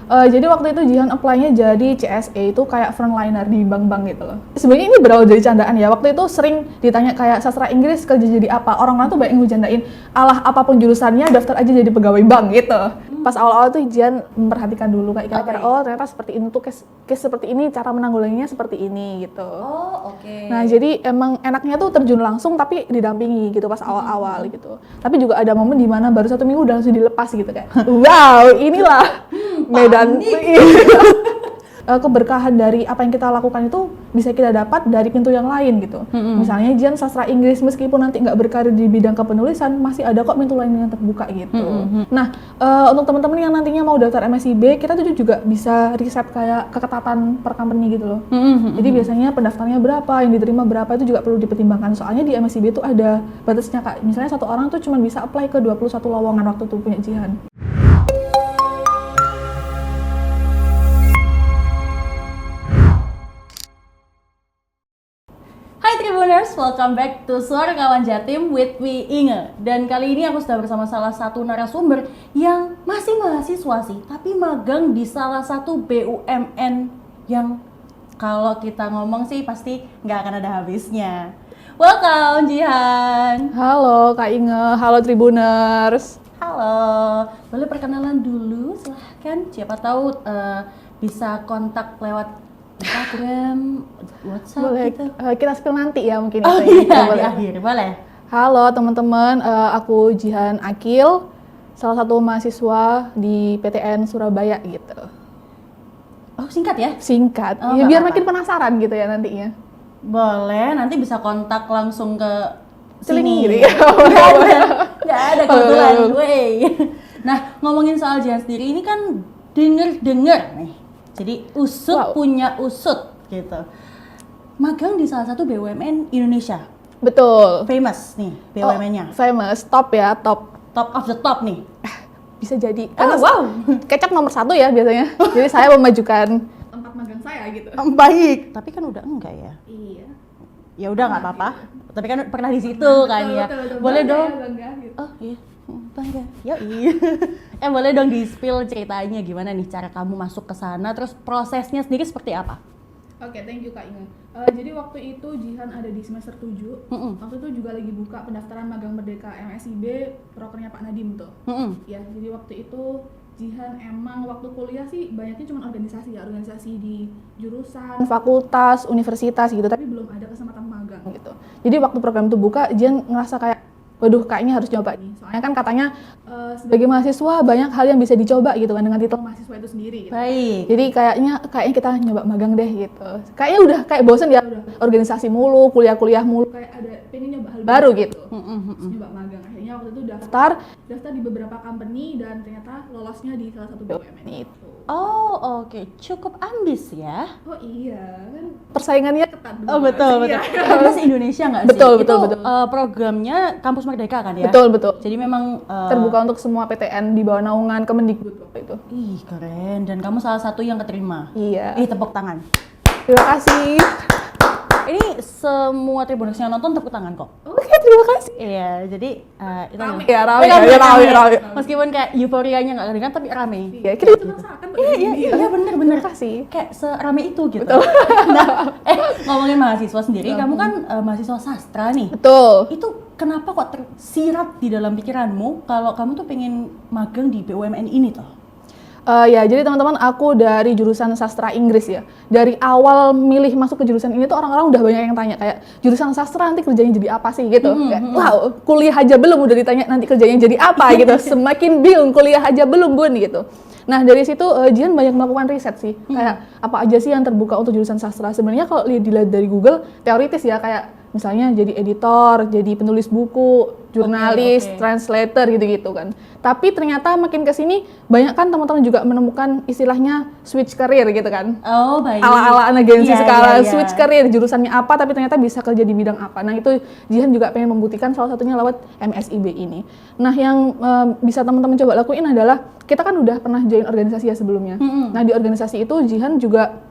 Jadi waktu itu Jihan apply-nya jadi CSA, itu kayak frontliner di bank-bank gitu loh. Sebenarnya ini berawal dari candaan ya. Waktu itu sering ditanya kayak sastra Inggris kerja jadi apa. Orang-orang tuh banyak yang ngejandain, alah apapun jurusannya daftar aja jadi pegawai bank gitu. Pas awal-awal tuh Jihan memperhatikan dulu kayak kira-kira oh ternyata seperti ini tuh case seperti ini, cara menanggulanginya seperti ini gitu. Oh, oke. Nah, jadi emang enaknya tuh terjun langsung tapi didampingi gitu pas awal-awal gitu. Tapi juga ada momen di mana baru 1 minggu udah langsung dilepas gitu kayak, wow, inilah medan. Keberkahan dari apa yang kita lakukan itu bisa kita dapat dari pintu yang lain gitu. Misalnya Jihan sastra Inggris, meskipun nanti nggak berkarir di bidang kepenulisan, masih ada kok pintu lain yang terbuka gitu. Nah, untuk teman-teman yang nantinya mau daftar MSIB, kita tuh juga bisa riset kayak keketatan per company gitu loh. Jadi biasanya pendaftarnya berapa, yang diterima berapa, itu juga perlu dipertimbangkan. Soalnya di MSIB itu ada batasnya Kak. Misalnya satu orang tuh cuma bisa apply ke 21 lowongan waktu itu punya Jihan. Tribuners, welcome back to Suara Kawan Jatim with me Inge. Dan kali ini aku sudah bersama salah satu narasumber yang masih mahasiswa sih, tapi magang di salah satu BUMN yang kalau kita ngomong sih pasti nggak akan ada habisnya. Welcome Jihan. Halo Kak Inge, halo Tribuners. Halo, boleh perkenalan dulu silahkan. Siapa tahu bisa kontak lewat Instagram, WhatsApp boleh, gitu. Kita spill nanti ya mungkin Oh itu iya, boleh. di akhir, boleh. Halo teman-teman, aku Jihan Akil, salah satu mahasiswa di PTN Surabaya gitu. Oh singkat ya? Singkat, Oh, ya nggak biar apa-apa. makin penasaran gitu ya nantinya. Boleh, nanti bisa kontak langsung ke Celing sini. gitu ya. Nggak ada kebetulan, wey. Nah, ngomongin soal Jihan sendiri, ini kan denger nih. Jadi usut punya usut gitu. Magang di salah satu BUMN Indonesia. Betul. Famous nih BUMN-nya. Famous, top ya, top. Top of the top nih. Bisa jadi. Oh, wow. Kecap nomor 1 ya biasanya. Jadi saya memajukan tempat magang saya gitu. Baik. Tapi kan udah enggak ya? Iya. Ya udah nggak apa-apa. Tapi kan pernah di situ kan ya. Boleh Bangga dong. ya, bangga, gitu. Oh iya. Bangga. Yoi. Boleh dong di-spill ceritanya gimana nih cara kamu masuk ke sana, terus prosesnya sendiri seperti apa? Oke, thank you Kak Inge. Jadi waktu itu Jihan ada di semester 7. Waktu itu juga lagi buka pendaftaran magang merdeka MSIB, prokernya Pak Nadiem tuh. Ya, jadi waktu itu Jihan emang waktu kuliah sih banyaknya cuma organisasi ya, organisasi di jurusan, fakultas, universitas gitu, tapi belum ada kesempatan magang gitu. Jadi waktu program itu buka, Jihan ngerasa kayak waduh kayaknya harus coba nih, soalnya kan katanya sebagai mahasiswa banyak hal yang bisa dicoba gitu kan dengan titel mahasiswa itu sendiri gitu. Baik. Jadi kayaknya kita nyoba magang deh gitu. Kayaknya udah kayak bosen ya, udah organisasi mulu, kuliah mulu, kayak ada pengen nyoba hal baru gitu. Terus nyoba magang, akhirnya waktu itu daftar di beberapa company dan ternyata lolosnya di salah satu BUMN itu. Oh oke, cukup ambis ya. Oh iya, kan persaingannya ketat. Oh betul. Itu se-Indonesia nggak sih? Betul. Programnya Kampus Merdeka kan ya? Betul. Jadi memang terbuka untuk semua PTN di bawah naungan Kemendikbud waktu itu. Ih keren, dan kamu salah satu yang keterima. Iya. Tepuk tangan. Terima kasih. Ini semua Tribuners yang nonton tepuk tangan kok. Oke, terima kasih. Iya, jadi itu Rame. Meskipun kayak euforianya nggak kedengeran tapi rame. Iya, kita itu merasakan. Iya bener. Terima kasih. Kayak serame itu gitu. Nah, ngomongin mahasiswa sendiri, kamu kan mahasiswa sastra nih. Betul. Itu kenapa kok tersirat di dalam pikiranmu kalau kamu tuh pengen magang di BUMN ini toh? Ya, jadi teman-teman aku dari jurusan sastra Inggris ya. Dari awal milih masuk ke jurusan ini tuh orang-orang udah banyak yang tanya kayak jurusan sastra nanti kerjanya jadi apa sih gitu. Kayak, wow, kuliah aja belum udah ditanya nanti kerjanya jadi apa gitu. Semakin bingung, kuliah aja belum Bun gitu. Nah dari situ Jihan banyak melakukan riset sih. Kayak apa aja sih yang terbuka untuk jurusan sastra. Sebenarnya kalau dilihat dari Google teoritis ya, kayak misalnya jadi editor, jadi penulis buku, jurnalis, translator gitu-gitu kan. Tapi ternyata makin kesini banyak kan teman-teman juga menemukan istilahnya switch career gitu kan. Oh baik. Ala-ala anak agensi sekarang switch career, jurusannya apa tapi ternyata bisa kerja di bidang apa. Nah itu Jihan juga pengen membuktikan salah satunya lewat MSIB ini. Nah yang bisa teman-teman coba lakuin adalah kita kan udah pernah join organisasi ya sebelumnya. Nah di organisasi itu Jihan juga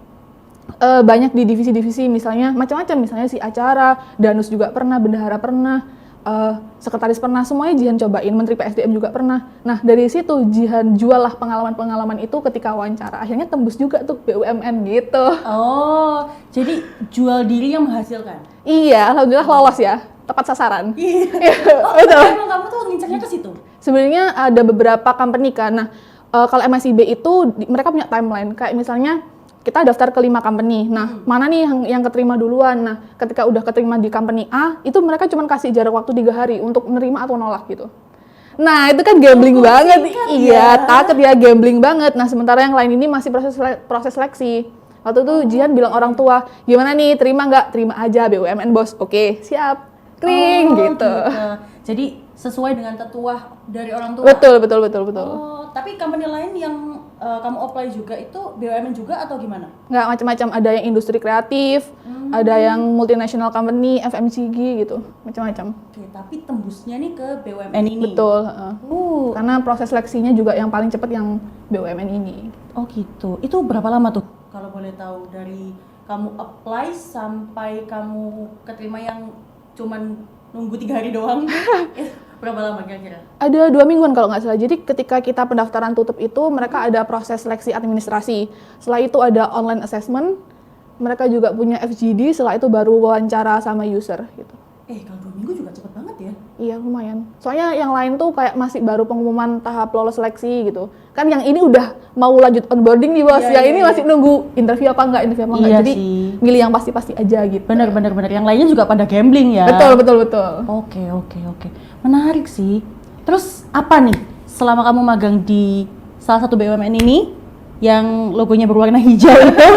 banyak di divisi-divisi misalnya macam-macam, misalnya si acara, danus juga pernah, bendahara pernah, sekretaris pernah, semuanya Jihan cobain, Menteri PSDM juga pernah. Nah dari situ Jihan jual lah pengalaman-pengalaman itu ketika wawancara, akhirnya tembus juga tuh BUMN gitu. Oh, jadi jual diri yang menghasilkan. Iya, alhamdulillah lolos ya, tepat sasaran. Iya. Oh, Betul. emang kamu tuh ngincernya ke situ? Sebenarnya ada beberapa company kan. Nah, kalau MSIB itu mereka punya timeline. Kayak misalnya kita daftar ke 5 company. Nah, mana nih yang keterima duluan? Nah, ketika udah keterima di company A, itu mereka cuma kasih jarak waktu 3 hari untuk menerima atau nolak gitu. Nah, itu kan gambling banget. Iya, takut ya, gambling banget. Nah, sementara yang lain ini masih proses seleksi. Waktu itu Jihan bilang orang tua, gimana nih, terima nggak? Terima aja BUMN bos. Oke, siap. Kring gitu. Jadi sesuai dengan tetuah dari orang tua. Betul. Oh, tapi company lain yang kamu apply juga itu BUMN juga atau gimana? Nggak, macam-macam, ada yang industri kreatif, ada yang multinational company, FMCG gitu, macam-macam. Oke, tapi tembusnya nih ke BUMN ini. Betul. Karena proses seleksinya juga yang paling cepat yang BUMN ini. Oh gitu. Itu berapa lama tuh? Kalau boleh tahu dari kamu apply sampai kamu keterima yang cuman nunggu 3 hari doang. Berapa lama kira-kira? Ada 2 mingguan kalau nggak salah. Jadi ketika kita pendaftaran tutup itu, mereka ada proses seleksi administrasi. Setelah itu ada online assessment. Mereka juga punya FGD. Setelah itu baru wawancara sama user gitu. Kalau 2 minggu juga cepet banget ya? Iya, lumayan. Soalnya yang lain tuh kayak masih baru pengumuman tahap lolos seleksi gitu. Kan yang ini udah mau lanjut onboarding nih bos. Yang ini masih nunggu interview apa enggak. Jadi milih yang pasti-pasti aja gitu. Bener. Yang lainnya juga pada gambling ya? Betul. Oke. Menarik sih. Terus apa nih selama kamu magang di salah satu BUMN ini yang logonya berwarna hijau itu?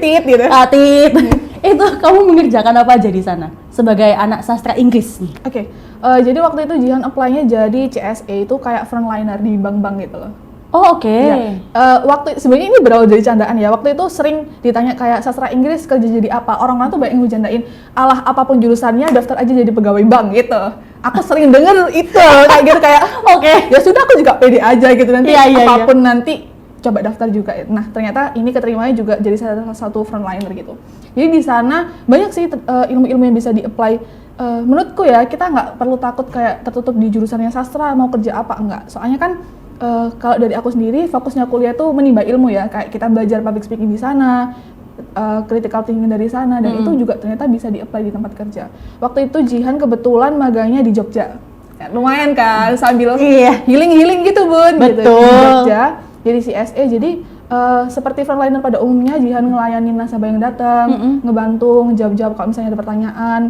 Tit gitu. Tit. Itu kamu mengerjakan apa aja di sana sebagai anak sastra Inggris nih? Oke. Jadi waktu itu Jihan apply-nya jadi CSA, itu kayak frontliner di bank-bank gitu loh. Oh, oke. Ya. Waktu sebenarnya ini berawal dari candaan ya. Waktu itu sering ditanya kayak sastra Inggris kerja jadi apa. Orang-orang tuh banyak yang ngejandain, alah apapun jurusannya daftar aja jadi pegawai bank gitu. Aku sering denger itu kayak gitu kayak oke. Ya sudah, aku juga pede aja gitu nanti apapun nanti coba daftar juga. Nah, ternyata ini keterimanya juga jadi salah satu frontliner gitu. Jadi di sana banyak sih ilmu-ilmu yang bisa di-apply. Menurutku ya, kita nggak perlu takut kayak tertutup di jurusannya sastra mau kerja apa enggak. Soalnya kan kalau dari aku sendiri fokusnya kuliah tuh menimba ilmu ya, kayak kita belajar public speaking di sana, critical thinking dari sana, dan itu juga ternyata bisa di-apply di tempat kerja. Waktu itu Jihan kebetulan magangnya di Jogja. Ya, lumayan kan sambil healing gitu Bun. Betul. Gitu, di Jogja jadi CSA. Jadi seperti frontliner pada umumnya, Jihan ngelayanin nasabah yang datang, ngebantu, ngejawab-jawab kalau misalnya ada pertanyaan.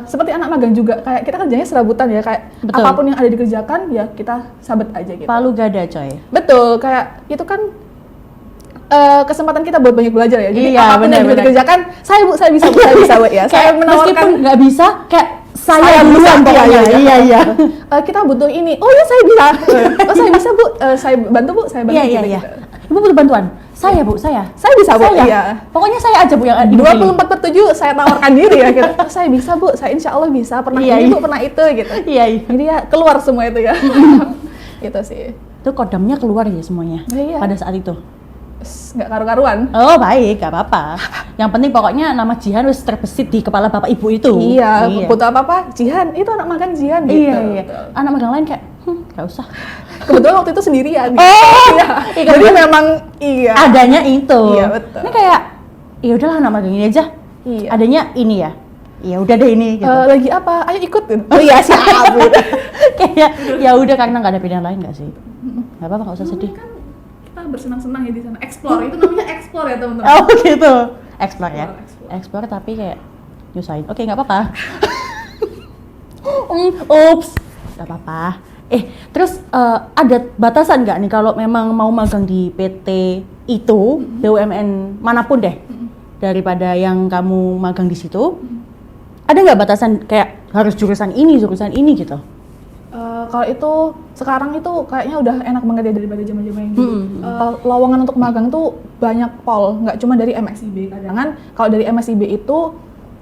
Seperti anak magang juga, kayak kita kerjanya serabutan ya, kayak apapun yang ada dikerjakan ya kita sabet aja gitu. Palu gada coy. Betul, kayak itu kan kesempatan kita buat banyak belajar ya. Jadi apapun yang dikerjakan, saya bisa buat ya. Saya menawarkan, meskipun nggak bisa, kayak saya duluan pokoknya. Iya. Kita butuh ini. Oh ya saya bisa. Oh saya bisa Bu. Saya bantu Bu. Saya bantu. Iya. Ibu butuh bantuan. Saya Bu, saya bisa Bu. Iya. Pokoknya saya aja Bu yang 24/7 saya tawarkan diri ya gitu. Oh, saya bisa Bu. Saya insya Allah bisa. Pernah ini Bu, pernah itu gitu. Iya. Jadi ya keluar semua itu ya. Gitu sih. Itu kodamnya keluar ya semuanya. Iya. Pada saat itu. Nggak karu-karuan. Oh baik, gak apa-apa. Yang penting pokoknya nama Jihan wis terbesit di kepala bapak ibu itu. Iya. Butuh apa-apa, Jihan, itu anak magang Jihan gitu. Iya. Anak magang lain kayak, gak usah. Kebetulan waktu itu sendirian. Iya. Jadi memang adanya itu. Iya betul. Ini kayak, ya udahlah anak magang ini aja. Iya. Adanya ini ya. Ya udah deh ini. Gitu. Lagi apa? Ayo ikut. Oh iya siap. Kayak ya udah karena nggak ada pilihan lain nggak sih? Gak apa-apa, nggak usah sedih. Bersenang-senang ya di sana. Explore, itu namanya explore ya teman-teman. Oh gitu. Explore ya. Explore tapi kayak nyusahin. Oke, nggak apa-apa. Ups. Nggak apa-apa. Terus ada batasan nggak nih kalau memang mau magang di PT itu, BUMN manapun deh, daripada yang kamu magang di situ, ada nggak batasan kayak harus jurusan ini gitu? Kalau itu sekarang itu kayaknya udah enak banget ya daripada zaman-zaman yang dulu. Lowongan untuk magang tuh banyak pol, nggak cuma dari MSIB. Kadang kalau dari MSIB itu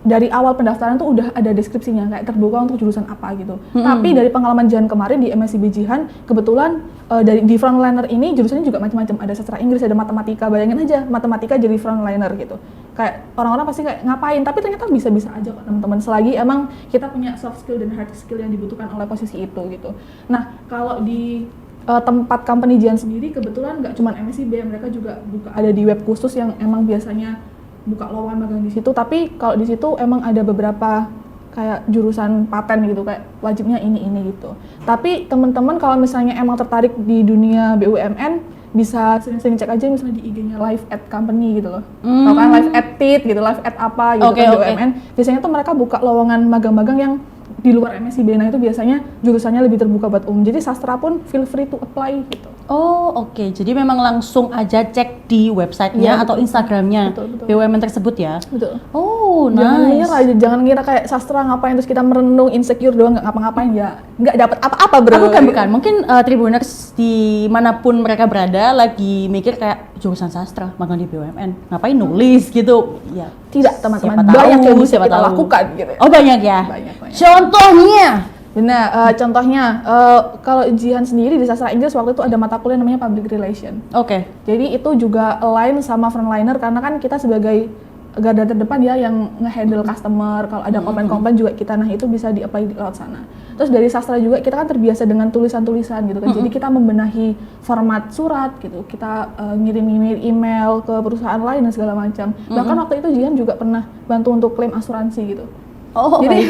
dari awal pendaftaran tuh udah ada deskripsinya kayak terbuka untuk jurusan apa gitu. Tapi dari pengalaman Jihan kemarin di MSIB Jihan, kebetulan di frontliner ini jurusannya juga macam-macam. Ada sastra Inggris, ada matematika. Bayangin aja matematika jadi frontliner gitu. Kayak orang-orang pasti kayak ngapain, tapi ternyata bisa-bisa aja kok teman-teman. Selagi emang kita punya soft skill dan hard skill yang dibutuhkan oleh posisi itu gitu. Nah, kalau di tempat company Jihan sendiri kebetulan nggak cuma MSIB, mereka juga ada di web khusus yang emang biasanya buka lowongan magang di situ. Tapi kalau di situ emang ada beberapa kayak jurusan paten gitu, kayak wajibnya ini gitu. Tapi teman-teman kalau misalnya emang tertarik di dunia BUMN, bisa sering-sering cek aja misalnya di IG-nya Live at Company gitu loh. Atau kan Live at TIT gitu, Live at apa gitu kan BUMN. Biasanya tuh mereka buka lowongan magang-magang yang di luar MSIB. Nah itu biasanya jurusannya lebih terbuka buat umum. Jadi sastra pun feel free to apply gitu. Oh oke, jadi memang langsung aja cek di websitenya atau Instagramnya BUMN tersebut ya? Betul. Oh Jangan nice. jangan ngira kayak sastra ngapain terus kita merenung insecure doang nggak ngapa-ngapain ya, nggak dapat apa-apa bro. Bukan. Mungkin Tribuners dimanapun mereka berada lagi mikir kayak jurusan sastra magang di BUMN, ngapain nulis gitu? Ya. Tidak teman-teman, Siapa tahu, banyak yang bisa siapa kita tahu. lakukan gitu. Oh banyak ya? Banyak. Contohnya? Benar, contohnya kalau Jihan sendiri di sastra Inggris waktu itu ada mata kuliah namanya Public Relation. Oke. Jadi itu juga align sama frontliner karena kan kita sebagai garda terdepan ya yang nge-handle customer, kalau ada komplain-komplain juga kita, nah itu bisa di-apply di lewat sana. Terus dari sastra juga kita kan terbiasa dengan tulisan-tulisan gitu kan, jadi kita membenahi format surat gitu, kita ngirim email ke perusahaan lain dan segala macam. Bahkan waktu itu Jihan juga pernah bantu untuk klaim asuransi gitu. Oh, jadi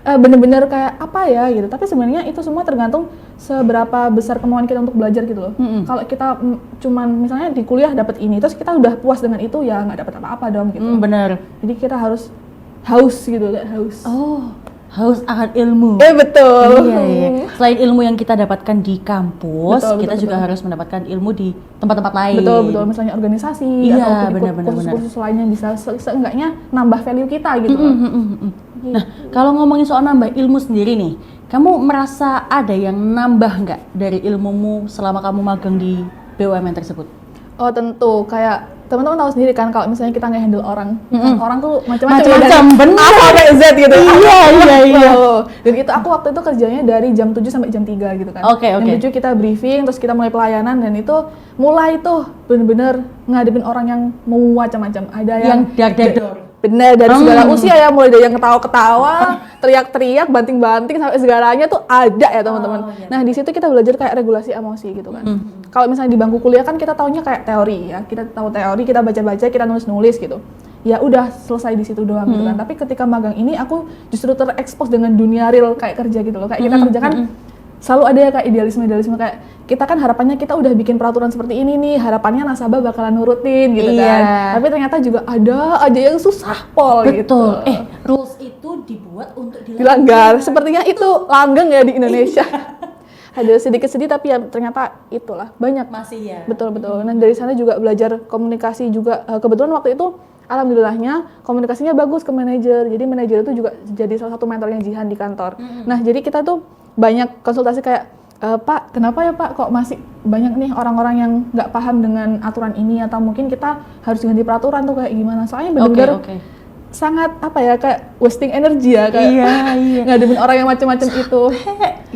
bener-bener kayak apa ya gitu, tapi sebenarnya itu semua tergantung seberapa besar kemauan kita untuk belajar gitu loh. Kalau kita cuman misalnya di kuliah dapat ini terus kita udah puas dengan itu, ya nggak dapat apa-apa dong gitu. Bener. Jadi kita harus haus gitu, kayak haus. Oh, haus akan ilmu. Betul. Iya. Selain ilmu yang kita dapatkan di kampus, kita juga harus mendapatkan ilmu di tempat-tempat lain. Betul. Misalnya organisasi atau kursus-kursus lainnya bisa seenggaknya nambah value kita gitu. Nah, kalau ngomongin soal nambah ilmu sendiri nih, kamu merasa ada yang nambah nggak dari ilmumu selama kamu magang di BUMN tersebut? Oh tentu, kayak teman-teman tahu sendiri kan kalau misalnya kita nge-handle orang, orang tuh macam-macam, bener. A sampai Z gitu. Iya. Dan itu aku waktu itu kerjanya dari jam 7 sampai jam 3 gitu kan. Oke. Jam 7 kita briefing, terus kita mulai pelayanan, dan itu mulai tuh bener-bener ngadepin orang yang mau macam-macam. Ada yang dar-dar. Bener, dari segala usia ya, mulai dari yang ketawa-ketawa, teriak-teriak, banting-banting, sampai segalanya tuh ada ya teman-teman. Nah di situ kita belajar kayak regulasi emosi gitu kan. Kalau misalnya di bangku kuliah kan kita taunya kayak teori ya, kita tahu teori, kita baca-baca, kita nulis-nulis gitu. Ya udah selesai di situ doang gitu kan. Tapi ketika magang ini aku justru terekspos dengan dunia real kayak kerja gitu loh. Kayak kita kerja kan selalu ada ya kayak idealisme kayak kita kan harapannya kita udah bikin peraturan seperti ini nih, harapannya nasabah bakalan nurutin gitu kan. Tapi ternyata juga ada aja yang susah pol gitu. Rules itu dibuat untuk dilanggar. Sepertinya itu langgeng ya di Indonesia. Ada sedikit sedih tapi ya ternyata itulah banyak. Masih ya. Betul. Nah dari sana juga belajar komunikasi juga. Kebetulan waktu itu alhamdulillahnya komunikasinya bagus ke manajer. Jadi manajer itu juga jadi salah satu mentornya Jihan di kantor. Nah jadi kita tuh banyak konsultasi kayak, Pak, kenapa ya Pak kok masih banyak nih orang-orang yang nggak paham dengan aturan ini, atau mungkin kita harus ganti peraturan tuh kayak gimana? Soalnya benar-benar sangat apa ya, kayak wasting energi ya, kayak ngadepin orang yang macam-macam itu.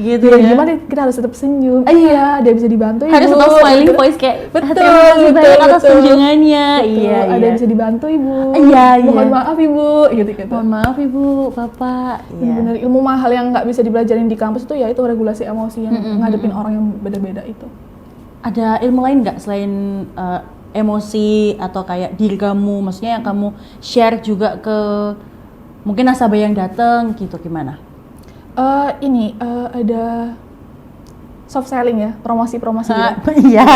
Gitu ya. Gimana kita harus tetap senyum. Iya, dia bisa dibantu Ibu. Harus tetap smiling voice kayak betul atas kunjungannya. Iya. Ada yang bisa dibantu Ibu. Iya. Mohon maaf Ibu, gitu. Mohon maaf Ibu, Bapak. Benar, ilmu mahal yang nggak bisa dipelajarin di kampus itu ya itu regulasi emosi yang ngadepin orang yang beda-beda itu. Ada ilmu lain nggak selain emosi atau kayak diri kamu, maksudnya yang kamu share juga ke mungkin nasabah yang datang gitu, gimana? Ada soft selling ya, promosi-promosi ya. Iya.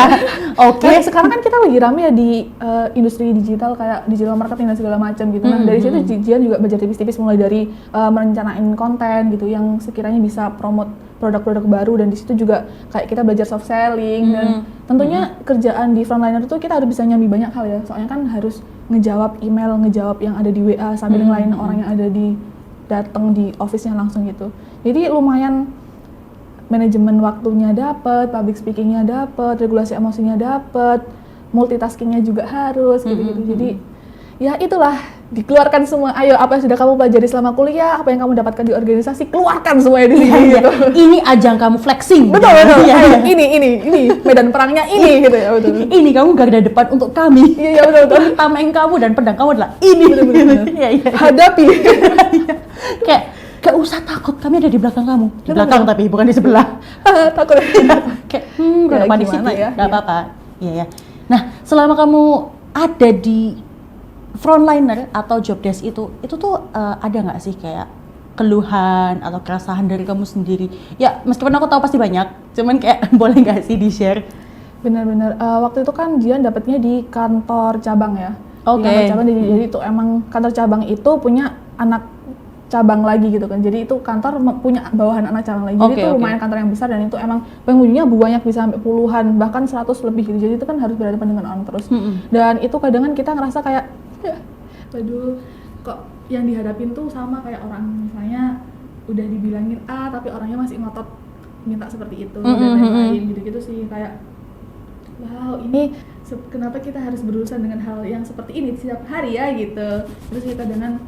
Oke. Sekarang kan kita lagi rame ya di industri digital, kayak digital marketing dan segala macam gitu. Nah dari situ Jihan juga belajar tipis-tipis, mulai dari merencanain konten gitu yang sekiranya bisa promote produk-produk baru, dan di situ juga kayak kita belajar soft selling. Dan tentunya kerjaan di frontliner itu kita harus bisa nyambi banyak hal ya, soalnya kan harus ngejawab email, ngejawab yang ada di WA sambil ngelain orang yang ada di datang di office-nya langsung gitu. Jadi lumayan manajemen waktunya dapat, public speaking-nya dapat, regulasi emosinya dapat, multitaskingnya juga harus gitu-gitu. Jadi ya itulah dikeluarkan semua. Ayo, apa yang sudah kamu pelajari selama kuliah, apa yang kamu dapatkan di organisasi, keluarkan semuanya di sini. Iya, Gitu. ini ajang kamu flexing. Betul. Iya, Ayo, iya. ini medan perangnya ini gitu ya, betul. Ini kamu garda depan untuk kami. Iya, betul. Tameng kamu dan pedang kamu adalah ini. Bener. Iya, iya. Hadapi. Kayak gak usah takut, kami ada di belakang kamu. Di Bener, belakang tapi bukan di sebelah. Takut. Kayak gak panik gimana sedikit, ya? gak apa-apa. Iya ya. Nah, selama kamu ada di frontliner atau job desk itu tuh ada nggak sih kayak keluhan atau keresahan dari kamu sendiri? Ya, meskipun aku tahu pasti banyak, cuman kayak boleh nggak sih di-share? Benar-benar. Waktu itu kan Jian dapatnya di kantor cabang ya. Oke. Di kantor cabang, jadi itu emang kantor cabang itu punya anak cabang lagi gitu kan. Jadi itu kantor punya bawahan anak cabang lagi. Jadi itu lumayan kantor yang besar dan itu emang pengunjungnya banyak, bisa sampai puluhan, bahkan 100 lebih gitu. Jadi itu kan harus berhadapan dengan orang terus. Dan itu kadang kan kita ngerasa kayak, waduh, kok yang dihadapin tuh sama kayak orang misalnya udah dibilangin A tapi orangnya masih ngotot minta seperti itu dan lain-lain gitu-gitu sih, kayak wow, ini kenapa kita harus berurusan dengan hal yang seperti ini setiap hari ya gitu. Terus kita dengan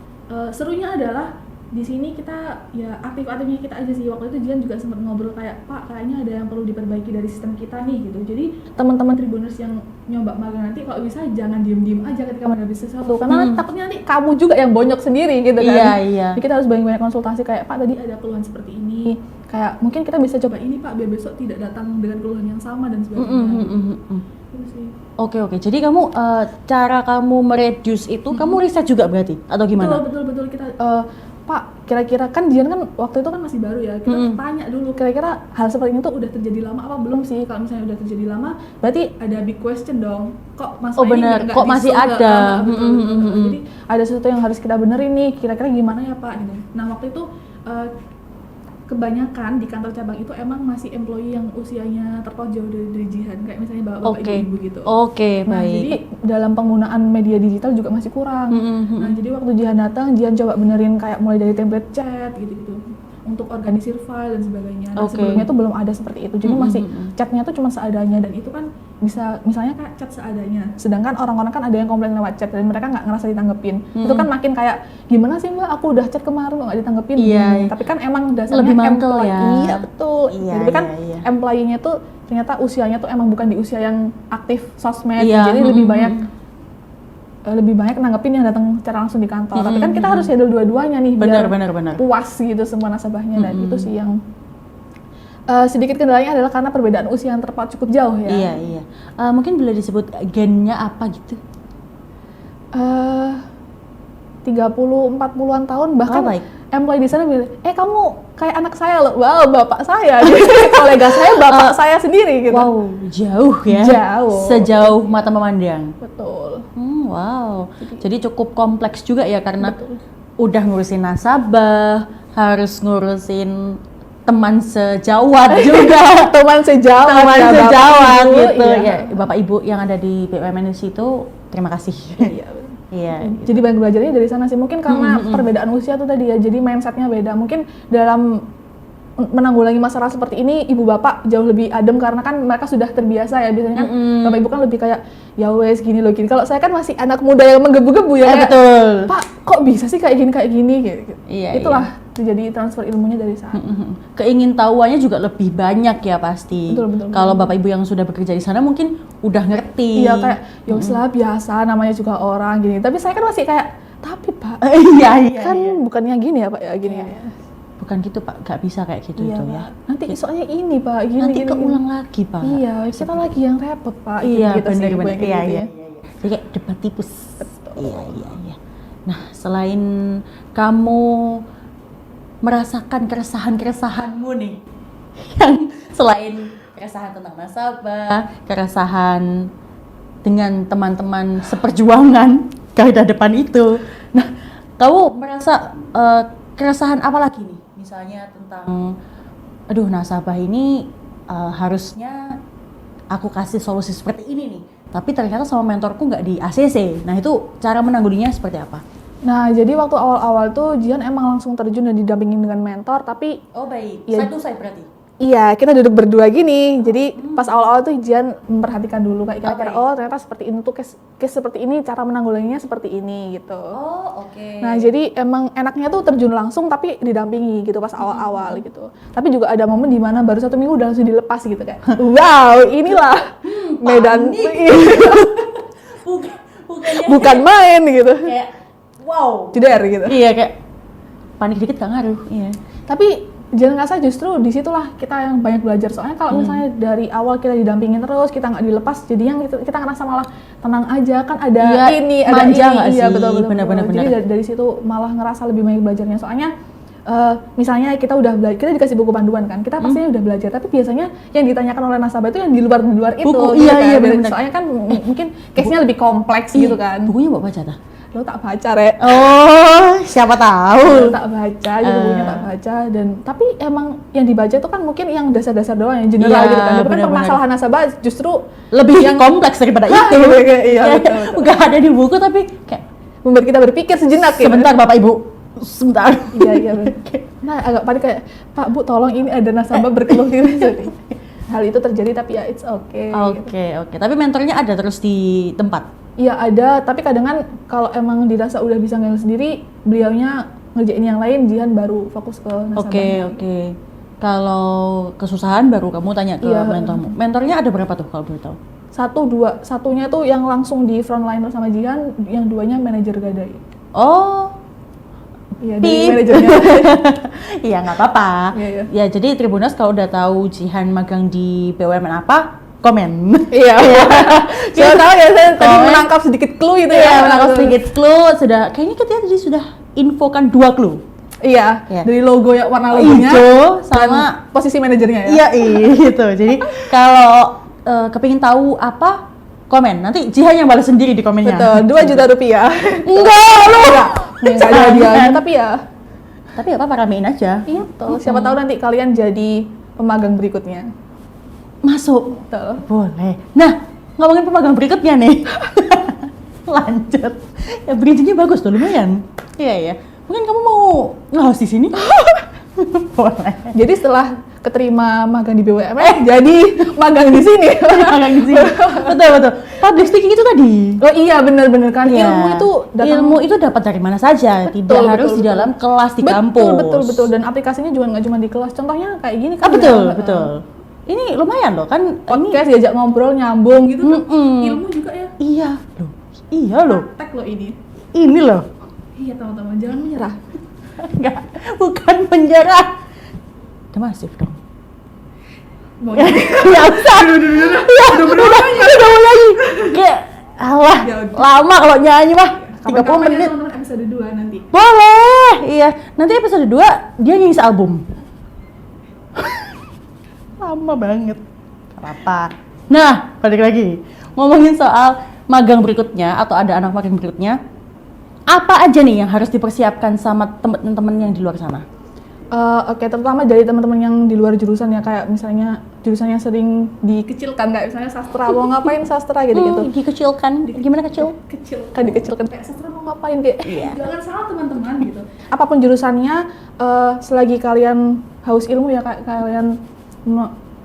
serunya adalah di sini kita ya aktif-aktifnya kita aja sih. Waktu itu Jian juga sempat ngobrol kayak, Pak, kayaknya ada yang perlu diperbaiki dari sistem kita nih gitu. Jadi teman-teman Tribuners yang nyoba magang nanti kalau bisa jangan diem-diem aja ketika menghadapi sesuatu, karena takutnya nanti kamu juga yang bonyok sendiri gitu kan. Iya. Jadi kita harus banyak-banyak konsultasi kayak, Pak, tadi ada keluhan seperti ini, kayak mungkin kita bisa coba ini Pak biar besok tidak datang dengan keluhan yang sama dan sebagainya. Gitu sih. Oke. Jadi kamu cara kamu mereduce itu kamu riset juga berarti atau gimana? Betul kita Pak, kira-kira kan Jian kan waktu itu kan masih baru ya, kita tanya dulu kira-kira hal seperti ini tuh udah terjadi lama apa belum sih. Kalau misalnya udah terjadi lama, berarti ada big question dong, kok masalah ini nggak kok masih ada? Betul. Jadi ada sesuatu yang harus kita benerin nih, kira-kira gimana ya Pak gitu. Nah waktu itu kebanyakan di kantor cabang itu emang masih employee yang usianya terpaut jauh dari Jihan, kayak misalnya bapak ibu gitu. Oke, Nah, baik. jadi dalam penggunaan media digital juga masih kurang. Nah, jadi waktu Jihan datang, Jihan coba benerin kayak mulai dari template chat gitu-gitu untuk organisir file dan sebagainya. Nah, sebelumnya tuh belum ada seperti itu. Jadi masih chatnya tuh cuma seadanya, dan itu kan bisa misalnya kayak chat seadanya. Sedangkan orang-orang kan ada yang komplain lewat chat dan mereka nggak ngerasa ditanggepin. Itu kan makin kayak gimana sih Mbak, aku udah chat kemarin kok nggak ditanggepin. Iya. Tapi kan emang dasarnya Lebih mangkel ya. Iya, betul. Iya, Jadi kan iya. employee-nya tuh ternyata usianya tuh emang bukan di usia yang aktif sosmed. Iya. Jadi lebih banyak nanggepin yang datang secara langsung di kantor. Tapi kan kita harus handle dua-duanya nih biar Benar. puas gitu semua nasabahnya. Dan itu sih yang sedikit kendalanya adalah karena perbedaan usia yang terpaut cukup jauh ya. Iya. Mungkin boleh disebut gennya apa gitu? 30-40an tahun bahkan baik. employee di sana bilang, kamu kayak anak saya loh. Wow, bapak saya. Jadi kolega saya bapak saya sendiri gitu. Wow, jauh ya. Jauh. Sejauh mata memandang. Betul. Wow. Jadi cukup kompleks juga ya karena udah ngurusin nasabah, harus ngurusin teman sejawat juga. Teman sejawat ya, sejawat Bapak, Ibu, gitu. iya. Ya, Bapak Ibu yang ada di BUMN itu terima kasih. Iya. Iya. Jadi banyak belajarnya dari sana sih. Mungkin karena perbedaan usia tuh tadi ya, jadi mindsetnya beda. Mungkin dalam menanggulangi masalah seperti ini, ibu bapak jauh lebih adem karena kan mereka sudah terbiasa ya. Biasanya kan bapak ibu kan lebih kayak, ya wes gini loh gini. Kalau saya kan masih anak muda yang menggebu-gebu ya. Kayak, Betul. Pak, kok bisa sih kayak gini gitu. Iya, Itulah terjadi transfer ilmunya dari sana. Keingintahuannya juga lebih banyak ya pasti. Betul. Kalau bapak ibu yang sudah bekerja di sana mungkin udah ngerti. Iya kayak, ya wes lah biasa, namanya juga orang gini. Tapi saya kan masih kayak, tapi Pak, Iya. kan bukannya gini ya Pak ya, gini ya. Bukan gitu Pak, nggak bisa kayak gitu Iya, itu Pak. ya. Nanti soalnya ini Pak, gini. Nanti gini, keulang lagi Pak. Iya, kita lagi yang repot Pak. Iya, Gitu sih, benar. banyak Iya, gitu iya. ya. Jadi kayak debat tipis. Iya. Nah, selain kamu merasakan keresahan-keresahanmu nih, yang selain keresahan tentang nasabah, keresahan dengan teman-teman seperjuangan garda depan itu, nah, kamu merasa keresahan apa lagi nih? Misalnya tentang, aduh nasabah ini harusnya aku kasih solusi seperti ini nih, tapi ternyata sama mentorku nggak di ACC. Nah itu cara menanggulinya seperti apa? Nah, jadi waktu awal-awal tuh Jian emang langsung terjun dan didampingin dengan mentor, tapi Oh baik, Iya. side to side berarti? Iya, kita duduk berdua gini. Jadi pas awal-awal tuh Jihan memperhatikan dulu kayak kira-kira oh ternyata seperti ini tuh case seperti ini, cara menanggulanginya seperti ini gitu. Oh, oke. Nah, jadi emang enaknya tuh terjun langsung tapi didampingi gitu pas awal-awal gitu. Tapi juga ada momen di mana baru 1 minggu udah langsung dilepas gitu kayak. Wow, inilah medan bukan main gitu. Kayak wow. Jeder gitu. Iya, kayak panik dikit gak ngaruh. Iya. Tapi jangan ngerasa justru disitulah kita yang banyak belajar. Soalnya kalau misalnya dari awal kita didampingin terus, kita nggak dilepas, jadinya kita ngerasa malah tenang aja kan ada Iya, ini, ada manja ini. nggak Iya sih? betul. Benar. Jadi dari situ malah ngerasa lebih banyak belajarnya. Soalnya misalnya kita udah belajar, kita dikasih buku panduan kan, kita pastinya udah belajar. Tapi biasanya yang ditanyakan oleh nasabah itu yang di luar itu. Buku, gitu iya kan. benar. Soalnya kan mungkin case-nya lebih kompleks gitu kan. Bukunya mau baca tak? Lo tak baca, Rek. Oh, siapa tahu. Tak baca, gitu bukunya tak baca. Dan tapi emang yang dibaca itu kan mungkin yang dasar-dasar doang, yang general Iya, gitu kan. Tapi kan benar-benar. permasalahan nasabah justru Lebih kompleks daripada itu. Iya, betul. Gak ada di buku tapi kayak Membuat kita berpikir sejenak ya. sebentar Bapak Ibu. Sebentar. Iya. Nah, agak panik kayak, Pak Bu tolong ini ada nasabah berkeluh diri. Hal itu terjadi tapi ya it's okay. Oke. Tapi mentornya ada terus di tempat. Iya ada, tapi kadang kan kalau emang dirasa udah bisa ngehandle sendiri, beliaunya ngerjain yang lain, Jihan baru fokus ke nasabahnya. Oke. Kalau kesusahan baru kamu tanya ke mentormu. Mentornya ada berapa tuh kalau boleh tahu? 1, 2, satunya tuh yang langsung di frontliner sama Jihan, yang 2-nya manajer Gadai. Oh, Iya, dari manajernya. iya nggak apa-apa. Iya. Ya jadi Tribuners kalau udah tahu Jihan magang di BUMN apa, komen. Iya. Siapa tahu ya, saya tadi Komen. menangkap sedikit clue itu Iya, ya. menangkap sedikit clue. Kayaknya kita tadi sudah infokan 2 clue. Iya, Iya. dari logo ya, warna logonya. Hijau dan sama posisi manajernya ya. Iya, gitu. Jadi kalau kepingin tahu apa, komen. Nanti Jihan yang balas sendiri di komennya. Betul, 2 juta rupiah. Enggak, lu. Enggak ada hadiahnya, tapi ya. Tapi apa ramein aja. Iya, betul. Siapa tahu nanti kalian jadi pemagang berikutnya. Masuk. Betul. Boleh. Nah, ngomongin pemagang berikutnya nih. Lanjut. Ya bridging-nya bagus tuh, lumayan. Iya. Mungkin kamu mau nge-host di sini? Boleh. Jadi setelah keterima magang di BUMN, jadi magang di sini. Magang di sini. Betul. Public speaking itu tadi. Oh iya, benar-benar kan. Iya. Ilmu itu dapat dari mana saja, tidak harus di dalam kelas di kampus. Betul. Dan aplikasinya juga nggak cuma di kelas. Contohnya kayak gini kan. Betul. Ini lumayan loh kan. Podcast diajak ngobrol nyambung gitu kan. Ilmu juga ya. Iya loh. Praktek loh ini. Ini loh. Iya, teman-teman, jangan menyerah. Enggak, bukan penjara. Udah masif dong. Mau Ya usah. Udah mulai. Kayak alah, Ya udah. lama kalau nyanyi mah. 30 Kapan-kapan ya, menit. teman-teman, episode 2 nanti. Boleh. Iya, nanti episode 2 dia nyanyi album. Lama banget. Gak apa-apa. Nah, balik lagi. Ngomongin soal magang berikutnya atau ada anak magang berikutnya. Apa aja nih yang harus dipersiapkan sama teman-teman yang di luar sana? Oke, terutama dari teman-teman yang di luar jurusan ya, kayak misalnya jurusan yang sering dikecilkan, kayak misalnya sastra, mau ngapain sastra gitu-gitu. Dikecilkan, gimana kecil? Kan dikecilkan, kayak sastra mau ngapain, kayak Jangan salah teman-teman gitu. Apapun jurusannya, selagi kalian haus ilmu ya, kayak kalian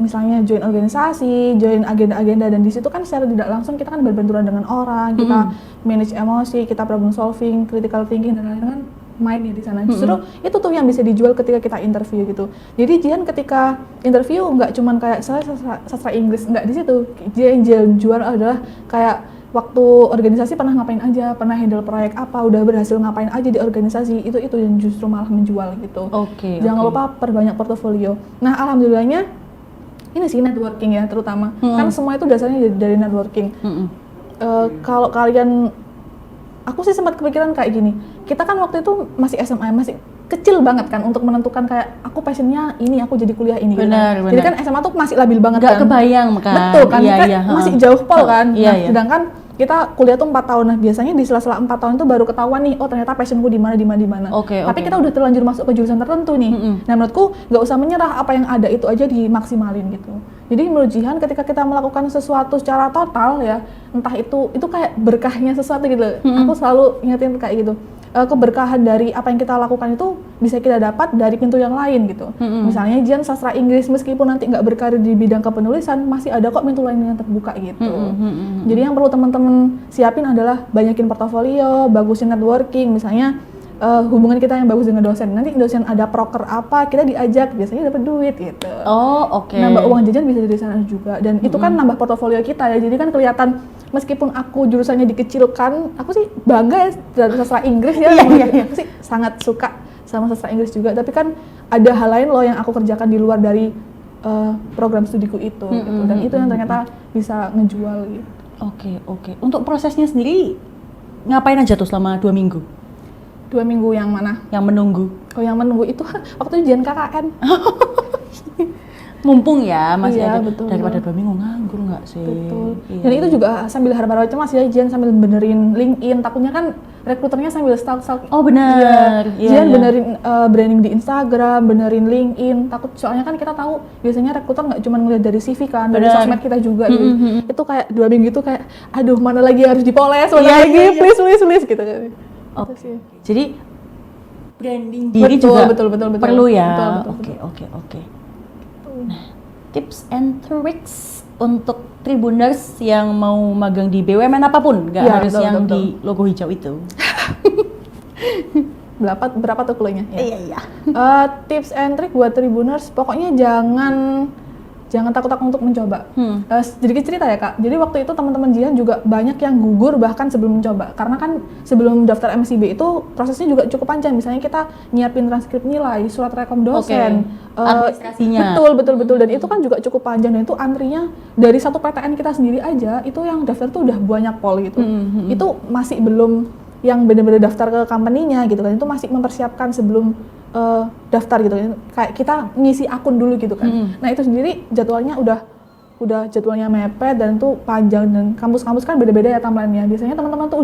misalnya join organisasi, join agenda-agenda, dan di situ kan secara tidak langsung kita kan berbenturan dengan orang, kita manage emosi, kita problem solving, critical thinking, dan lain-lain kan main ya di sana. Justru itu tuh yang bisa dijual ketika kita interview gitu. Jadi Jihan ketika interview nggak cuman kayak saya sastra Inggris, nggak di situ. Jihan jual adalah kayak waktu organisasi pernah ngapain aja, pernah handle proyek apa, udah berhasil ngapain aja di organisasi, itu yang justru malah menjual gitu. Jangan lupa perbanyak portofolio. Nah, alhamdulillahnya ini sih networking ya terutama. Kan semua itu dasarnya dari networking. Kalau kalian, aku sih sempat kepikiran kayak gini, kita kan waktu itu masih SMA, masih kecil banget kan untuk menentukan kayak aku passionnya ini, aku jadi kuliah ini. Benar. Jadi kan SMA tuh masih labil banget. Nggak kan. kebayang kan. Betul kan, masih jauh pol kan. Iya. Sedangkan kita kuliah tuh 4 tahun. Nah, biasanya di sela-sela 4 tahun itu baru ketahuan nih, oh ternyata passionku di mana. Tapi kita udah terlanjur masuk ke jurusan tertentu nih. Nah, menurutku nggak usah menyerah, apa yang ada itu aja dimaksimalin gitu. Jadi menurut Jihan ketika kita melakukan sesuatu secara total ya, entah itu kayak berkahnya sesuatu gitu. Aku selalu ingetin kayak gitu. keberkahan dari apa yang kita lakukan itu bisa kita dapat dari pintu yang lain gitu. Misalnya Jian sastra Inggris meskipun nanti nggak berkarir di bidang kepenulisan, masih ada kok pintu lain yang terbuka gitu. Jadi yang perlu teman-teman siapin adalah banyakin portofolio, bagusin networking, misalnya hubungan kita yang bagus dengan dosen. Nanti dosen ada proker apa, kita diajak, biasanya dapat duit gitu. Oh, oke. Nambah uang jajan bisa dari sana juga. Dan itu kan nambah portofolio kita ya. Jadi kan kelihatan meskipun aku jurusannya dikecilkan, aku sih bangga ya dari sastra Inggris ya. Aku sih sangat suka sama sastra Inggris juga. Tapi kan ada hal lain loh yang aku kerjakan di luar dari program studiku itu gitu. Dan itu yang ternyata bisa ngejual gitu. Oke. Untuk prosesnya sendiri ngapain aja tuh selama 2 minggu? 2 minggu yang mana? Yang menunggu. Oh, yang menunggu itu waktu ujian KKN. Mumpung ya masih Iya, ada betul. daripada 2 minggu nganggur nggak sih? Betul. Iya. Dan itu juga sambil harap-harap cemas ya, Jian sambil benerin LinkedIn. Takutnya kan rekruternya sambil stalk-stalk. Oh benar. Iya, Jian benerin branding di Instagram, benerin LinkedIn. Takut soalnya kan kita tahu biasanya rekruter nggak cuma ngeliat dari CV kan, dari Benar. sosmed kita juga. Gitu. Itu kayak 2 minggu itu kayak, aduh mana lagi harus dipoles, mana Iya, lagi iya. please gitu. Oh. Itu sih. Jadi branding diri Betul, juga betul. perlu ya. Betul. Oke. Nah, tips and tricks untuk Tribuners yang mau magang di BUMN apapun, nggak Ya, harus betul, yang betul. di logo hijau itu. Berapa tuh clue-nya? Ya. Iya. Tips and trick buat Tribuners, pokoknya jangan takut-takut untuk mencoba. Sedikit cerita ya Kak, jadi waktu itu teman-teman Jian juga banyak yang gugur bahkan sebelum mencoba. Karena kan sebelum daftar MSIB itu prosesnya juga cukup panjang. Misalnya kita nyiapin transkrip nilai, surat rekom dosen, administrasinya. Betul. Dan itu kan juga cukup panjang, dan itu antrinya dari satu PTN kita sendiri aja, itu yang daftar tuh udah banyak pol gitu. Itu masih belum yang benar-benar daftar ke company-nya gitu kan, itu masih mempersiapkan sebelum daftar gitu kan, kayak kita ngisi akun dulu gitu kan. Nah itu sendiri jadwalnya udah jadwalnya mepet dan itu panjang, dan kampus-kampus kan beda-beda ya timeline-nya. Biasanya teman-teman tuh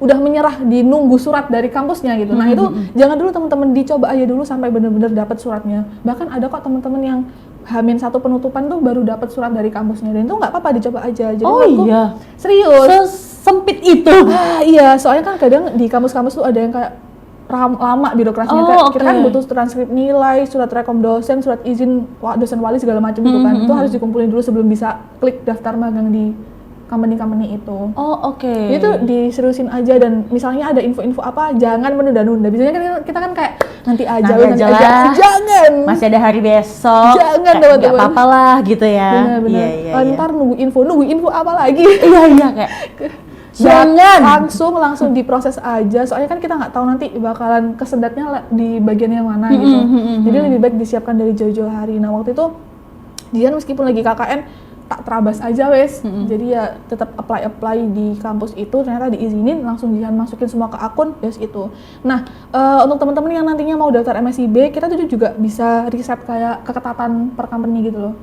udah menyerah di nunggu surat dari kampusnya gitu. Nah itu jangan dulu teman-teman, dicoba aja dulu sampai benar-benar dapat suratnya. Bahkan ada kok teman-teman yang H-1 penutupan tuh baru dapat surat dari kampusnya, dan itu nggak apa-apa, dicoba aja. Jadi menurutku, iya. serius. Sempit itu. Iya, soalnya kan kadang di kampus-kampus tuh ada yang kayak lama birokrasinya, kayak kita kan butuh transkrip nilai, surat rekom dosen, surat izin dosen wali segala macam gitu kan. Itu harus dikumpulin dulu sebelum bisa klik daftar magang di company itu. Itu diseriusin aja, dan misalnya ada info-info apa jangan menunda-nunda. Biasanya kan kita kan kayak nanti aja. Jangan. Masih ada hari besok. Jangan, nggak teman-teman. apa-apa lah gitu ya. Benar-benar. Iya. Ntar nunggu info apa lagi? Iya kayak. Jangan langsung diproses aja, soalnya kan kita nggak tahu nanti bakalan kesedatnya di bagian yang mana gitu. Jadi lebih baik disiapkan dari jauh-jauh hari. Nah waktu itu Jian meskipun lagi KKN tak terabas aja wes. Jadi ya tetap apply di kampus itu, ternyata diizinin, langsung Jian masukin semua ke akun, yes itu. Nah untuk teman-teman yang nantinya mau daftar MSIB, kita tuh juga bisa riset kayak keketatan per company gitu loh.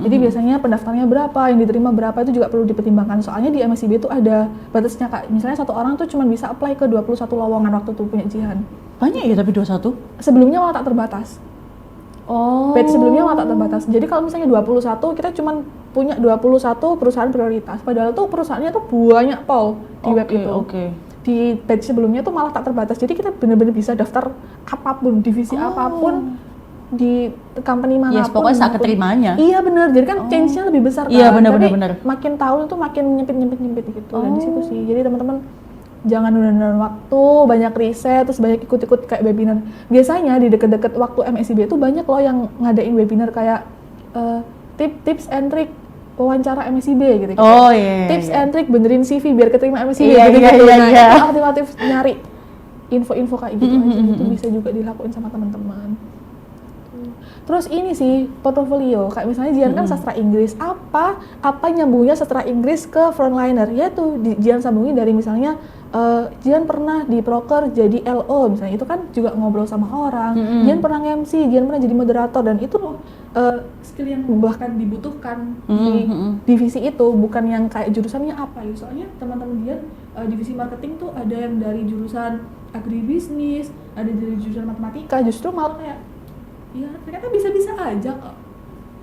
Jadi biasanya pendaftarnya berapa, yang diterima berapa, itu juga perlu dipertimbangkan. Soalnya di MSIB itu ada batasnya Kak. Misalnya satu orang tuh cuma bisa apply ke 21 lowongan waktu itu punya Jihan. Banyak ya tapi 21? Sebelumnya malah tak terbatas. Batch sebelumnya malah tak terbatas. Jadi kalau misalnya 21, kita cuma punya 21 perusahaan prioritas. Padahal tuh perusahaannya tuh banyak pol di web itu. Di batch sebelumnya tuh malah tak terbatas. Jadi kita benar-benar bisa daftar apapun, divisi apapun di company manapun. Yes, pokoknya saat keterimanya. Iya benar. Jadi kan change-nya lebih besar kan. Iya benar. Makin tahun itu makin nyempit gitu. Dan di situ sih. Jadi teman-teman jangan nunda waktu, banyak riset, terus banyak ikut-ikut kayak webinar. Biasanya di deket-deket waktu MSIB itu banyak loh yang ngadain webinar kayak tips and trick wawancara MSIB gitu. Tips and trick benerin CV biar keterima MSIB gitu. Nah, aktif nyari info-info kayak gitu aja. Itu bisa juga dilakuin sama teman-teman. Terus ini sih portofolio, kayak misalnya Jian kan sastra Inggris, apa nyambungnya sastra Inggris ke frontliner? Yaitu Jian sambungin dari misalnya Jian pernah di proker jadi LO misalnya, itu kan juga ngobrol sama orang. Jian pernah MC, Jian pernah jadi moderator, dan itu loh skill yang bahkan dibutuhkan di divisi itu, bukan yang kayak jurusannya apa gitu. Soalnya teman-teman Jian divisi marketing tuh ada yang dari jurusan agribisnis, ada dari jurusan matematika, justru malah kayak ya ternyata bisa-bisa aja kok.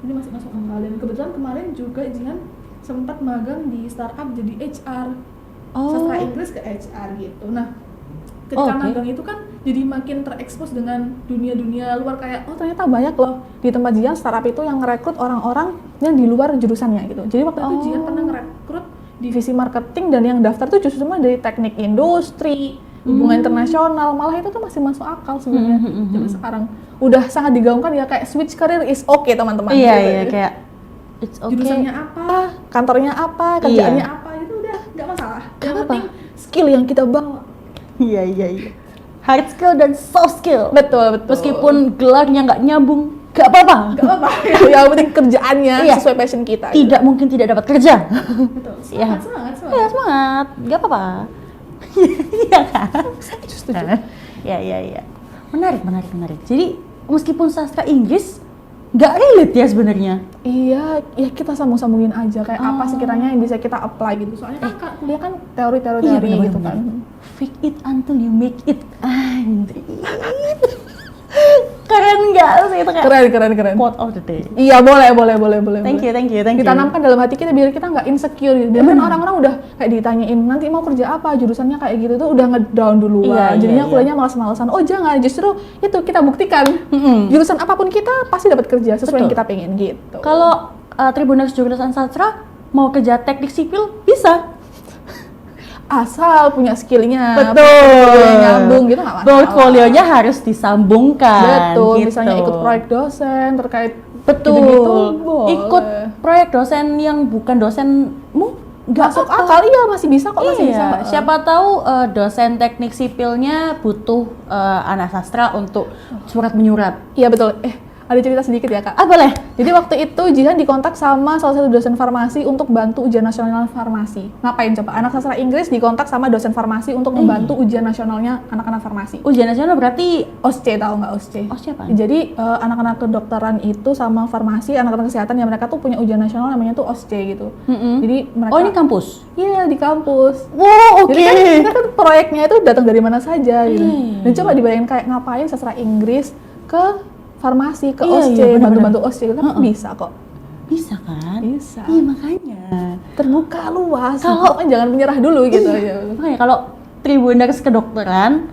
Ini masih masuk akal. Dan kebetulan kemarin juga Jihan sempat magang di startup jadi HR. Sastra Inggris ke HR gitu. Nah, Ketika Oke. magang itu kan jadi makin terekspos dengan dunia-dunia luar, kayak oh ternyata banyak loh di tempat Jihan startup itu yang ngerekrut orang-orang yang di luar jurusannya gitu. Jadi waktu itu Jihan pernah ngerekrut divisi marketing dan yang daftar tuh justru cuma dari teknik industri, hubungan internasional, malah itu tuh masih masuk akal sebenarnya. Zaman sekarang udah sangat digaungkan ya, kayak switch career is okay teman-teman. Iya, gitu. iya, kayak it's okay. Jurusannya apa, kantornya apa, kerjaannya apa, itu udah nggak masalah. Yang penting skill yang kita bawa. Iya, iya, iya. Hard skill dan soft skill. Betul, betul. Meskipun gelarnya nggak nyambung, nggak apa-apa. Gak apa-apa, yang penting kerjaannya Iya. sesuai passion kita. Tidak mungkin tidak dapat kerja. Betul. Iya. Semangat. Ya semangat, nggak apa-apa. Iya kan? Setuju. Iya. Menarik. Jadi meskipun sastra Inggris nggak relate ya sebenarnya. Iya, ya kita sambung-sambungin aja kayak apa sekiranya yang bisa kita apply gitu. Soalnya kan kuliah kan teori-teori bener, gitu bener. kan. Fake it until you make it. Anjir. Keren nggak sih itu kayak Keren. quote of the day. Iya, boleh. Thank you. Ditanamkan dalam hati kita biar kita nggak insecure gitu. Biar kan orang-orang udah kayak ditanyain nanti mau kerja apa, jurusannya kayak gitu tuh udah ngedown duluan. Iya, Jadinya iya. kuliahnya malas-malasan. Oh jangan, justru itu kita buktikan. Jurusan apapun kita pasti dapat kerja sesuai yang Betul. kita pengen gitu. Kalau Tribuners jurusan sastra mau kerja teknik sipil bisa. Asal punya skillnya, Betul. portfolionya nyambung gitu nggak masalah. Portfolionya harus disambungkan. Betul, gitu. misalnya ikut proyek dosen terkait Betul. gitu-gitu, boleh. Ikut proyek dosen yang bukan dosenmu nggak masuk apa-apa. akal, iya masih bisa kok, masih bisa. Iya, siapa tahu dosen teknik sipilnya butuh anak sastra untuk surat menyurat. Iya betul. Ada cerita sedikit ya kak. Ah boleh. Jadi waktu itu Jihan dikontak sama salah satu dosen farmasi untuk bantu ujian nasional farmasi. Ngapain coba? Anak sastra Inggris dikontak sama dosen farmasi untuk membantu ujian nasionalnya anak-anak farmasi. Ujian nasional berarti OSCE, tahu nggak OSCE? OSCE apaan? Jadi anak-anak kedokteran itu sama farmasi, anak-anak kesehatan ya mereka tuh punya ujian nasional namanya tuh OSCE gitu. Jadi mereka. Oh ini kampus? Iya di kampus. Wow oke. Jadi kan proyeknya itu datang dari mana saja gitu. Iya. Dan coba dibayangin kayak ngapain sastra Inggris ke farmasi, ke Iya, OSCE, bener-bener. bantu-bantu OSCE, tapi bisa kok. Bisa kan? Bisa. Iya makanya. Terbuka luas. Kalau- Pokoknya jangan menyerah dulu gitu aja. Makanya kalau Tribuners kedokteran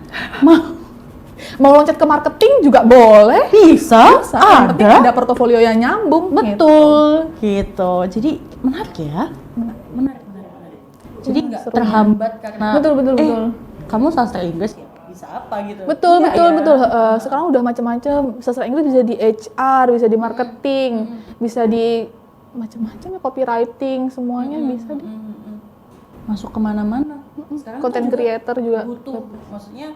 Mau loncat ke marketing juga boleh. bisa, Yang penting ada. ada portofolio yang nyambung. Betul, gitu. Jadi menarik ya. Menarik. Jadi nggak seru. terhambat karena Betul. kamu sastra Inggris ya bisa apa gitu. Betul, Iya, betul. ya. Sekarang udah macam-macam. Sastra Inggris bisa di HR, bisa di marketing, bisa di macam-macam ya, copywriting, semuanya bisa di Masuk kemana-mana. Sekarang content kan juga creator juga. butuh. Maksudnya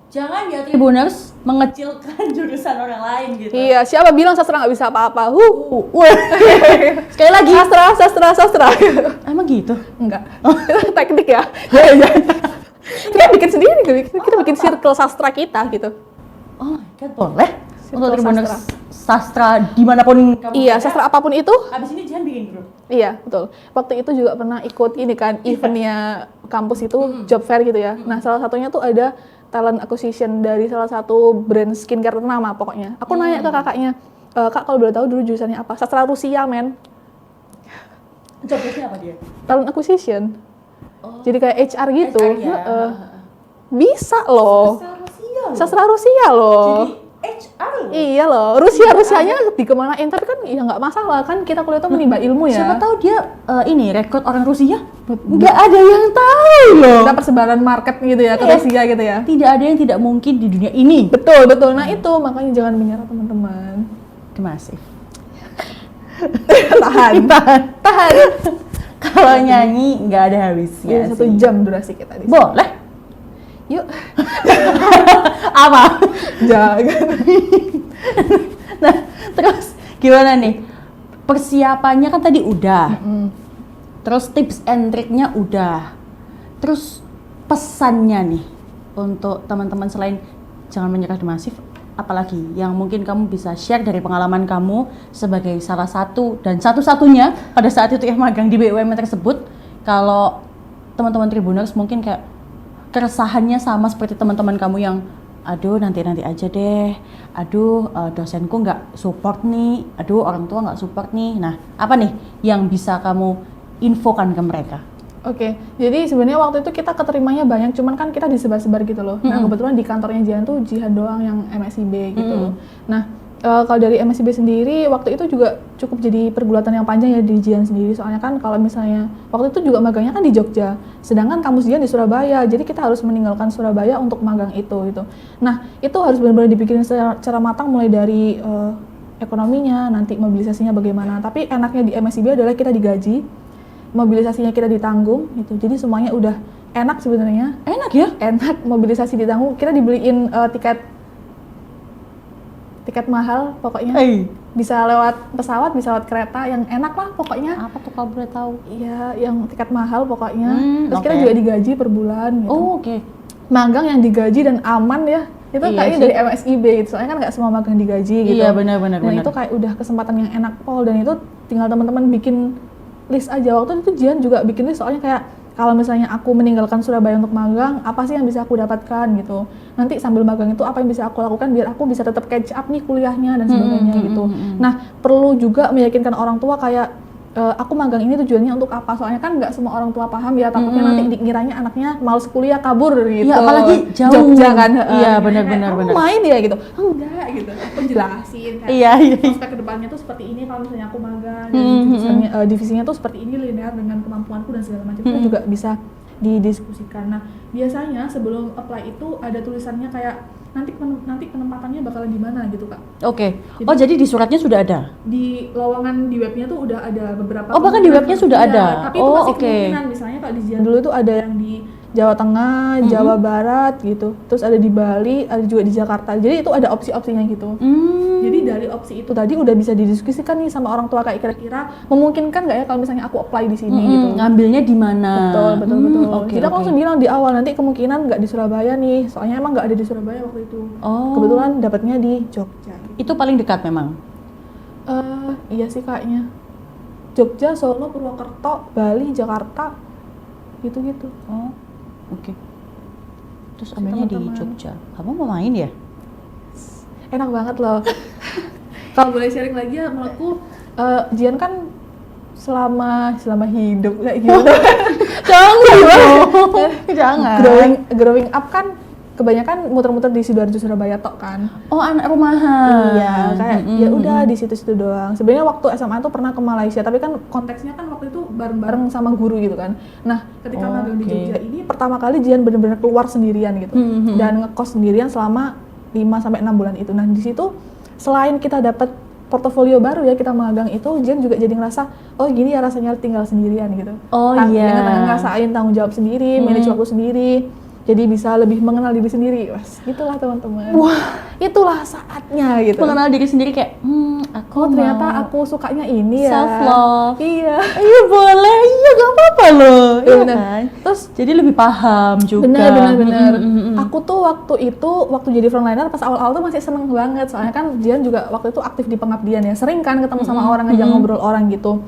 jangan ya Tribuners mengecilkan jurusan orang lain gitu. Iya, siapa bilang sastra nggak bisa apa-apa? Sekali lagi. Sastra. Emang gitu? Enggak. Itu teknik ya. Jangan. Kita bikin sendiri, kita bikin circle sastra kita gitu. Oh my god, boleh. Circle Untuk Tribuners sastra dimanapun kamu Iya, ada. sastra apapun itu. Abis ini jangan bikin grup. Iya, betul. Waktu itu juga pernah ikut ini kan, eventnya kampus itu, job fair gitu ya. Nah, salah satunya tuh ada talent acquisition dari salah satu brand skincare ternama pokoknya. Aku nanya ke kakaknya, Kak kalau boleh tahu dulu jurusannya apa? Sastra Rusia, men. Jobnya apa dia? Talent acquisition. Jadi kayak HR gitu. HR ya. Bisa loh. Sastra Rusia loh. Jadi HR loh. Iya loh, Rusianya dikemanain, tapi kan ya nggak masalah kan kita kuliah tuh menimba ilmu ya. Siapa tahu dia ini rekrut orang Rusia? Nggak ada yang tahu loh. Kita persebaran market gitu ya ke Iya. Rusia gitu ya. Tidak ada yang tidak mungkin di dunia ini. Betul. Nah itu makanya jangan menyerah teman-teman. Masif. Tahan. Kalau nyanyi nggak ada habisnya. Ya, 1 sih. jam durasi kita di sini. Boleh. Yuk. Apa? Jangan. Nah, terus gimana nih? Persiapannya kan tadi udah. Terus tips and triknya udah. Terus pesannya nih untuk teman-teman selain jangan menyerah di masif, apalagi yang mungkin kamu bisa share dari pengalaman kamu sebagai salah satu dan satu-satunya pada saat itu yang magang di BUMN tersebut. Kalau teman-teman Tribuners mungkin kayak keresahannya sama seperti teman-teman kamu yang aduh nanti aja deh, aduh dosenku nggak support nih, aduh orang tua nggak support nih. Nah apa nih yang bisa kamu infokan ke mereka? Oke, jadi sebenarnya waktu itu kita keterimanya banyak, cuman kan kita disebar-sebar gitu loh. Nah kebetulan di kantornya Jihan tuh Jihan doang yang MSIB gitu. Nah kalau dari MSIB sendiri waktu itu juga cukup jadi pergulatan yang panjang ya di Jihan sendiri. Soalnya kan kalau misalnya waktu itu juga magangnya kan di Jogja, sedangkan kampus Jihan di Surabaya. Jadi kita harus meninggalkan Surabaya untuk magang itu gitu. Nah itu harus benar-benar dipikirin secara matang mulai dari ekonominya, nanti mobilisasinya bagaimana. Tapi enaknya di MSIB adalah kita digaji, mobilisasinya kita ditanggung gitu. Jadi semuanya udah enak sebenarnya. Enak ya? Enak, mobilisasi ditanggung. Kita dibeliin tiket mahal pokoknya. Bisa lewat pesawat, bisa lewat kereta, yang enak lah pokoknya. Apa tuh kalau boleh tahu? Iya, yang tiket mahal pokoknya. Terus kita Oke. juga digaji per bulan gitu. Oh, oke. Magang yang digaji dan aman ya. Itu Iya kayaknya sih. dari MSIB gitu. Soalnya kan nggak semua magang digaji gitu. Iya, benar-benar. Dan itu kayak udah kesempatan yang enak Pol, dan itu tinggal teman-teman bikin list aja. Waktu itu Jihan juga bikin list, soalnya kayak kalau misalnya aku meninggalkan Surabaya untuk magang, apa sih yang bisa aku dapatkan gitu. Nanti sambil magang itu apa yang bisa aku lakukan biar aku bisa tetap catch up nih kuliahnya dan sebagainya gitu. Nah, perlu juga meyakinkan orang tua kayak aku magang ini tujuannya untuk apa? Soalnya kan nggak semua orang tua paham ya, takutnya nanti dikiranya anaknya males kuliah kabur gitu. Iya, apalagi jauh. Jogja kan. Iya, benar-benar. Kamu main ya gitu. Enggak gitu. Aku jelasin kayak Iya. prospek kedepannya tuh seperti ini kalau misalnya aku magang, dan divisinya tuh seperti ini linear dengan kemampuanku dan segala macam. Itu juga bisa didiskusikan. Nah, biasanya sebelum apply itu ada tulisannya kayak nanti penempatannya bakalan di mana gitu, Kak. Oke. Oh, jadi di suratnya sudah ada? Di lowongan di webnya tuh udah ada beberapa. Oh, bahkan di webnya sudah Iya, ada? Tapi itu Oh, masih oke. kemungkinan. Misalnya kalau di Jihan dulu tuh ada yang di Jawa Tengah, Jawa Barat gitu. Terus ada di Bali, ada juga di Jakarta. Jadi itu ada opsi-opsinya gitu. Jadi dari opsi itu tadi udah bisa didiskusikan nih sama orang tua kayak kira-kira memungkinkan nggak ya kalau misalnya aku apply di sini gitu. Ngambilnya di mana? Betul. Oke, Jadi aku langsung bilang di awal nanti kemungkinan nggak di Surabaya nih. Soalnya emang nggak ada di Surabaya waktu itu. Oh. Kebetulan dapatnya di Jogja. Itu paling dekat memang. Iya sih kayaknya. Jogja, Solo, Purwokerto, Bali, Jakarta, gitu-gitu. Oh, oke. Terus ambilnya di teman-teman. Jogja. Kamu mau main ya? Enak banget loh. Kalau boleh sharing lagi ya, menurutku Jihan kan selama hidup kayak gitu. Jangan. growing up kan kebanyakan muter-muter di Sidoarjo Surabaya tok kan. Oh, anak rumahan. Iya, kayak ya udah di situ-situ doang. Sebenarnya waktu SMA tuh pernah ke Malaysia, tapi kan konteksnya kan waktu itu bareng-bareng sama guru gitu kan. Nah, ketika magang di Jogja ini pertama kali Jihan benar-benar keluar sendirian gitu. Dan ngekos sendirian selama 5 sampai 6 bulan itu. Nah, di situ selain kita dapat portofolio baru ya, kita magang itu Jihan juga jadi ngerasa oh gini ya rasanya tinggal sendirian gitu. Oh iya. Ngerasain tanggung jawab sendiri, manage waktu sendiri. Jadi bisa lebih mengenal diri sendiri. Wah, gitulah teman-teman. Wah, itulah saatnya gitu. mengenal diri sendiri kayak, aku Ternyata mau aku sukanya ini ya. self love. Iya. Iya boleh, iya gak apa-apa loh. Iya Bener. kan? Terus Jadi lebih paham juga. benar. Aku tuh waktu jadi frontliner pas awal-awal tuh masih seneng banget. Soalnya kan Jihan juga waktu itu aktif di pengabdian ya. Sering kan ketemu sama orang, ngajak ngobrol orang gitu.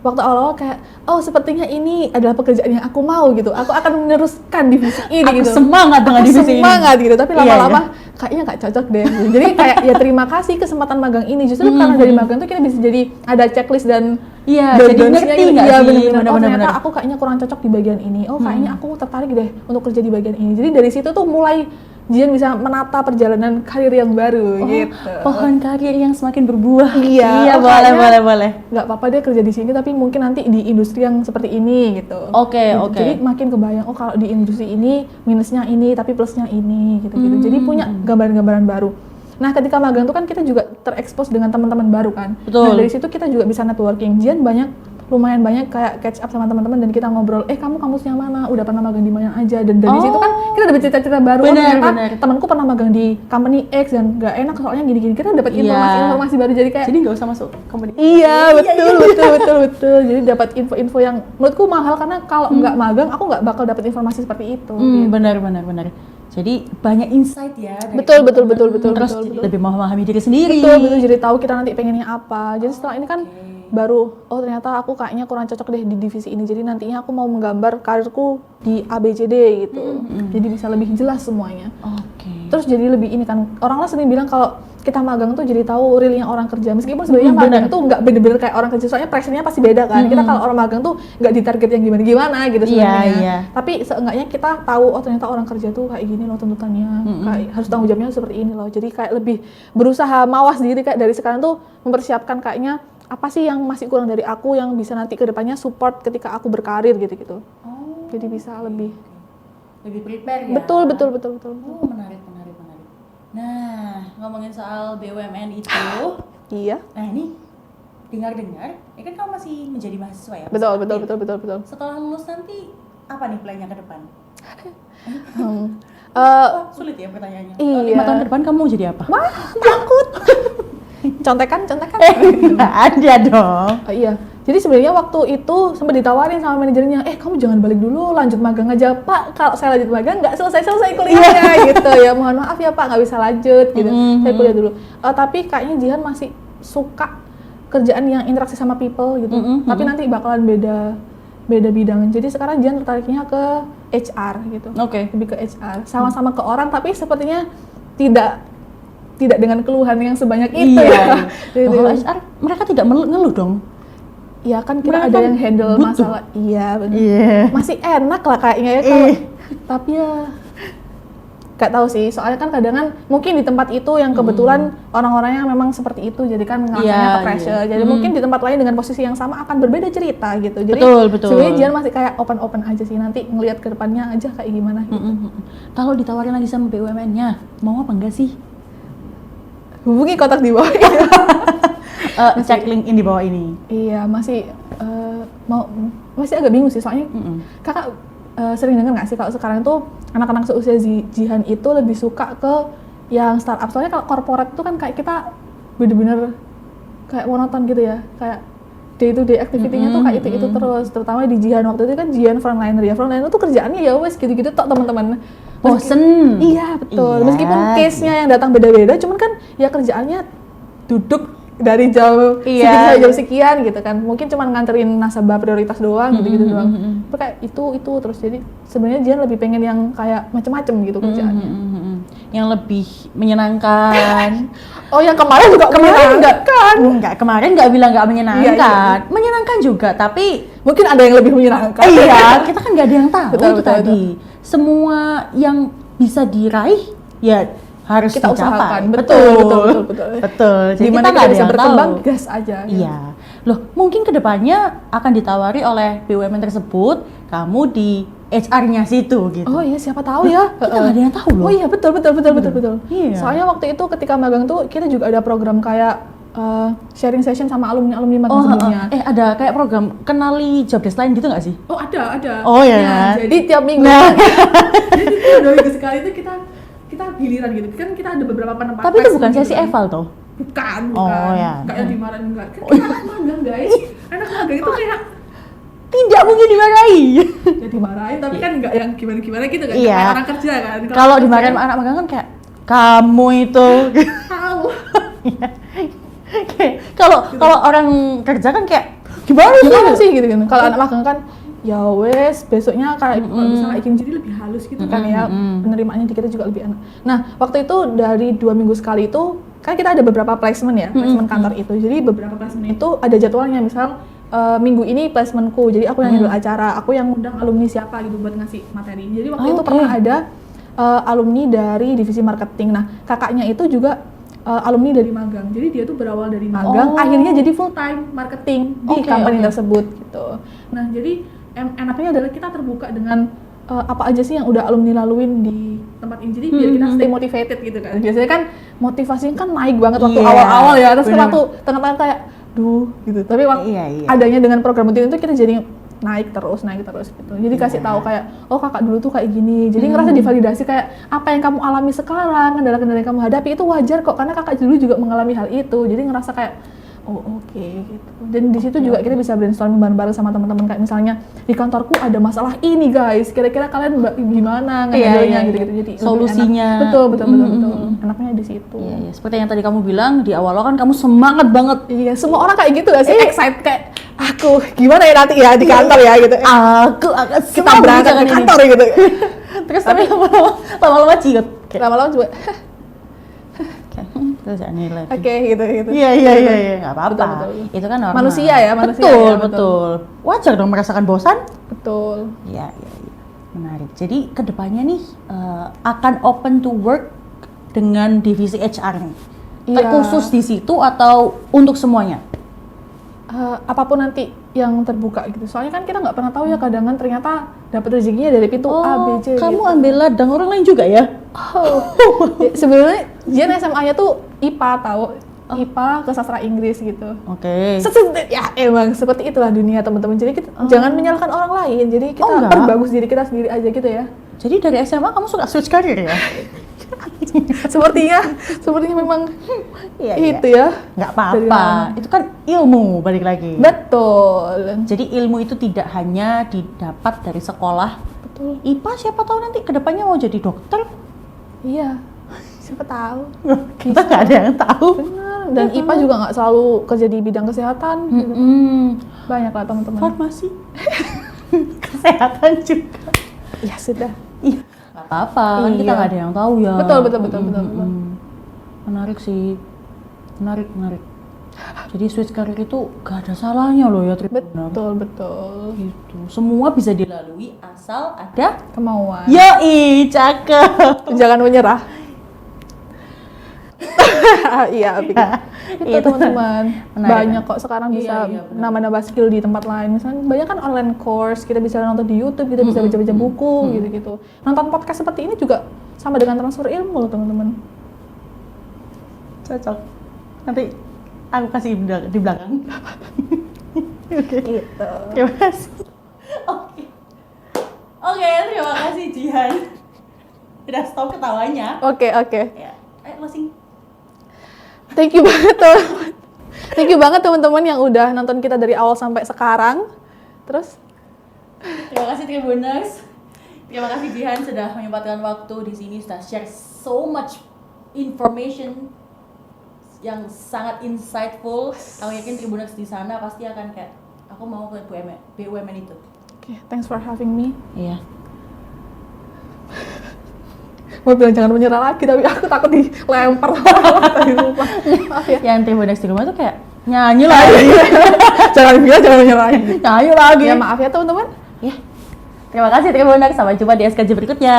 Waktu awal-awal kayak, oh sepertinya ini adalah pekerjaan yang aku mau gitu. Aku akan meneruskan divisi ini Aku gitu. semangat dengan divisi ini. Semangat gitu. Tapi Iya, lama-lama kayaknya nggak cocok deh. Jadi kayak ya terima kasih kesempatan magang ini. Justru karena dari magang tuh kita bisa jadi ada checklist dan Iya, dan jadi bonusnya ngerti gitu. nggak Iya, sih? bener-bener. Oh, Bener-bener. ternyata aku kayaknya kurang cocok di bagian ini. Oh kayaknya aku tertarik deh untuk kerja di bagian ini. Jadi dari situ tuh mulai Jihan bisa menata perjalanan karir yang baru gitu. Pohon karir yang semakin berbuah. Iya, Oh, makanya boleh. Nggak apa-apa deh kerja di sini, tapi mungkin nanti di industri yang seperti ini gitu. Oke. Jadi makin kebayang, oh kalau di industri ini minusnya ini, tapi plusnya ini gitu-gitu. Jadi punya gambaran-gambaran baru. Nah, ketika magang tuh kan kita juga terekspos dengan teman-teman baru kan. Betul. Nah, dari situ kita juga bisa networking. Jihan lumayan banyak kayak catch up sama teman-teman dan kita ngobrol, kamu kampusnya mana? Udah pernah magang di mana aja? Dan dari situ kan kita dapat cerita-cerita baru. Benar. Temanku pernah magang di company X dan nggak enak soalnya gini-gini. Kita dapat informasi baru, jadi kayak Jadi nggak usah masuk company. iya, betul. Jadi dapat info-info yang menurutku mahal karena kalau nggak magang aku nggak bakal dapat informasi seperti itu. Benar. Jadi banyak insight ya. Dari Betul. Terus jadi lebih memahami diri sendiri. Betul. Jadi tahu kita nanti pengennya apa. Jadi setelah ini kan baru, oh ternyata aku kayaknya kurang cocok deh di divisi ini. Jadi nantinya aku mau menggambar karirku di ABCD gitu. Jadi bisa lebih jelas semuanya. Oke. Terus jadi lebih ini kan, orang sering bilang kalau kita magang tuh jadi tahu realnya orang kerja. Meskipun sebenarnya magang tuh nggak bener-bener kayak orang kerja, soalnya pressure-nya pasti beda kan. Kita kalau orang magang tuh nggak ditarget yang gimana-gimana gitu sebenarnya. Tapi seenggaknya kita tahu oh ternyata orang kerja tuh kayak gini loh tuntutannya, kayak harus tanggung jawabnya seperti ini loh. Jadi kayak lebih berusaha mawas diri kayak dari sekarang tuh mempersiapkan kayaknya apa sih yang masih kurang dari aku yang bisa nanti ke depannya support ketika aku berkarir gitu-gitu. Jadi bisa lebih prepare ya. Betul. Oh, menarik. Nah, ngomongin soal BUMN itu, iya. Nah ini dengar-dengar, ya kan kamu masih menjadi mahasiswa ya? Betul. Setelah lulus nanti apa nih plannya ke depan? Sulit ya pertanyaannya. Iya. 5 tahun ke depan kamu mau jadi apa? Wah, takut. Contekan. Ada dong. Iya. Jadi sebenarnya waktu itu sempat ditawarin sama manajernya, kamu jangan balik dulu, lanjut magang aja Pak. Kalau saya lanjut magang nggak selesai kuliahnya gitu ya. Mohon maaf ya Pak, nggak bisa lanjut gitu. Saya kuliah dulu. Tapi kayaknya Jihan masih suka kerjaan yang interaksi sama people gitu. Tapi nanti bakalan beda bidang. Jadi sekarang Jihan tertariknya ke HR gitu. Lebih ke HR. Sama-sama ke orang tapi sepertinya tidak dengan keluhan yang sebanyak itu ya. Kalau HR mereka tidak ngeluh dong. Iya kan kita ada yang handle masalah. Iya benar. Masih enak lah kayaknya ya kalau. Tapi ya nggak tahu sih. Soalnya kan kadang mungkin di tempat itu yang kebetulan orang-orangnya memang seperti itu. Jadi kan ngerasanya ke pressure. Jadi mungkin di tempat lain dengan posisi yang sama akan berbeda cerita gitu. Jadi sebenarnya Jihan masih kayak open aja sih. Nanti ngelihat ke depannya aja kayak gimana gitu. Kalau ditawarin lagi sama BUMN-nya, mau apa enggak sih? Hubungi kontak di bawah. Cek link di bawah ini. Iya, masih agak bingung sih soalnya kakak sering dengar nggak sih kalau sekarang tuh anak-anak seusia Jihan itu lebih suka ke yang startup. Soalnya kalau corporate itu kan kayak kita bener-bener kayak monoton gitu ya, kayak day to day activity-nya tuh kayak itu terus. Terutama di Jihan waktu itu kan Jihan frontliner ya. Frontliner tuh kerjaannya ya wes gitu-gitu tok teman-teman. Bosen. Iya betul. Meskipun case-nya yang datang beda-beda, cuman kan ya kerjaannya duduk dari jam sekian sampai jam sekian gitu kan. Mungkin cuma nganterin nasabah prioritas doang gitu doang. Tapi kayak itu terus. Jadi sebenarnya Jihan lebih pengen yang kayak macem-macem gitu kerjaannya. Yang lebih menyenangkan. Oh yang kemarin juga menyenangkan. Enggak, kemarin enggak bilang enggak menyenangkan. Iya. Menyenangkan juga, tapi mungkin ada yang lebih menyenangkan. Iya, kita kan enggak ada yang tahu betul. tadi. Semua yang bisa diraih ya harus kita dicapai. Usahakan. Betul. Jadi dimana kita bisa berkembang, gas aja. Iya. Loh, mungkin kedepannya akan ditawari oleh BUMN tersebut, kamu di HR-nya situ gitu. Oh iya, siapa tahu ya. Kita nggak ada yang tahu loh. Oh iya, betul. Iya. Soalnya waktu itu ketika magang tuh kita juga ada program kayak sharing session sama alumni magang sebelumnya. Ada kayak program kenali job desk lain gitu nggak sih? Oh ada. Oh ya. Jadi tiap minggu. Jadi 2 minggu sekali itu kita giliran gitu. Kan kita ada beberapa penempatan. Tapi itu bukan sesi eval toh? Bukan. Oh ya. Kayak yang dimarahin enggak. Kan kita anak magang guys. Anak magang itu kayak tidak mungkin dimarahi. Ya dimarahin tapi kan enggak yang gimana gitu kan. Iya. Kayak orang kerja kan. Kalau dimarahin anak magang kan kayak kamu itu. Tahu. Kalau orang kerja kan kayak gimana sih gitu kan. Kalau anak magang kan ya wes besoknya kayak bisa kayak gini jadi lebih halus gitu kan ya penerimaannya di kita juga lebih enak. Nah waktu itu dari 2 minggu sekali itu kan kita ada beberapa placement ya placement kantor itu. Jadi beberapa placement itu ada jadwalnya, misal minggu ini placementku, jadi aku yang handle acara, aku yang undang alumni siapa gitu buat ngasih materi. Jadi waktu itu pernah ada alumni dari divisi marketing. Nah kakaknya itu juga alumni dari magang, jadi dia tuh berawal dari magang, akhirnya jadi full time marketing di company tersebut gitu. Nah jadi enaknya adalah kita terbuka dengan apa aja sih yang udah alumni laluin di tempat ini, jadi biar kita stay motivated gitu kan. Biasanya kan motivasinya kan naik banget waktu awal-awal ya, terus waktu tengah-tengah kayak gitu. Tapi waktu adanya dengan program itu kita jadi naik terus gitu. Jadi kasih tahu kayak oh kakak dulu tuh kayak gini. Jadi ngerasa divalidasi kayak apa yang kamu alami sekarang, kendala-kendala yang kamu hadapi itu wajar kok karena kakak dulu juga mengalami hal itu. Jadi ngerasa kayak oh oke, gitu. Dan di situ juga kita bisa brainstorming bareng-bareng sama teman-teman, kayak misalnya di kantorku ada masalah ini guys, kira-kira kalian gimana ngehandle-nya gitu. Jadi solusinya. Betul. Enaknya di situ. Iya. Seperti yang tadi kamu bilang di awal kan kamu semangat banget. Iya, semua orang kayak gitu gak sih? Excited kayak aku gimana ya nanti ya di kantor ya gitu. Aku kita berangkat ke kantor gitu. Terus tapi lama-lama ciut. Lama-lama juga Terus nilai. Oke, gitu. Iya, nggak apa-apa. Betul. Itu kan normal. Manusia ya, manusia. Betul, Ya, betul. Wajar dong merasakan bosan. Betul. Iya. Menarik. Jadi kedepannya nih akan open to work dengan divisi HR nih. Iya. Terkhusus di situ atau untuk semuanya? Apapun nanti yang terbuka gitu. Soalnya kan kita nggak pernah tahu ya, kadang ternyata dapat rezekinya dari pintu A, B, C. Kamu gitu. ambil ladang orang lain juga ya? Ya, sebenarnya Jian SMA-nya tuh IPA, tahu? IPA ke sastra Inggris gitu. Oke. Ya emang seperti itulah dunia teman-teman. Jadi kita jangan menyalahkan orang lain. Jadi kita enggak. perbagus diri kita sendiri aja gitu ya. Jadi dari SMA kamu suka switch career ya? Sepertinya memang Iya. itu ya. Nggak Dari apa-apa. lama. Itu kan ilmu balik lagi. Betul. Jadi ilmu itu tidak hanya didapat dari sekolah. Betul. IPA siapa tahu nanti kedepannya mau jadi dokter. Iya. Siapa tahu. Kita nggak ada yang tahu. Benar. Dan IPA juga nggak selalu kerja di bidang kesehatan. Gitu. Banyak lah teman-teman. Farmasi. Kesehatan juga. Ya sudah. Iya. Nggak apa-apa, kan kita Iya. nggak ada yang tahu ya. Betul. Menarik sih. Menarik. Jadi switch career itu gak ada salahnya loh ya, Tribunal. Betul. Gitu. Semua bisa dilalui asal ada Kemauan. yoi, cakep. Jangan menyerah. Iya, itu Itu teman-teman. menarik. Banyak kok sekarang bisa Iya, benar. nambah-nambah skill di tempat lain. Misalnya banyak kan online course, kita bisa nonton di YouTube, kita bisa baca-baca buku gitu-gitu. Nonton podcast seperti ini juga sama dengan transfer ilmu loh teman-teman. Cocok. Nanti aku kasih di belakang. Oke. Gitu. Terima kasih. Oke, terima kasih Jihan. Udah stop ketawanya. Oke. Ya, ayo closing. Thank you banget teman-teman. Thank you banget teman-teman yang udah nonton kita dari awal sampai sekarang. Terus Terima kasih Tribuners. Terima kasih Jihan sudah menyempatkan waktu di sini, sudah share so much information yang sangat insightful. Aku yakin Tribuners di sana pasti akan kayak, aku mau ke BUMN itu. oke, thanks for having me. Iya. Mau bilang jangan menyerah lagi, tapi aku takut dilempar. Tadi lupa. Maaf ya. Yang Tribuners di rumah tuh kayak nyanyi lagi. Jangan bilang jangan menyerah lagi. Nyanyi lagi. Ya maaf ya teman-teman. Ya. Terima kasih Tribuners, sampai jumpa di SKJ berikutnya.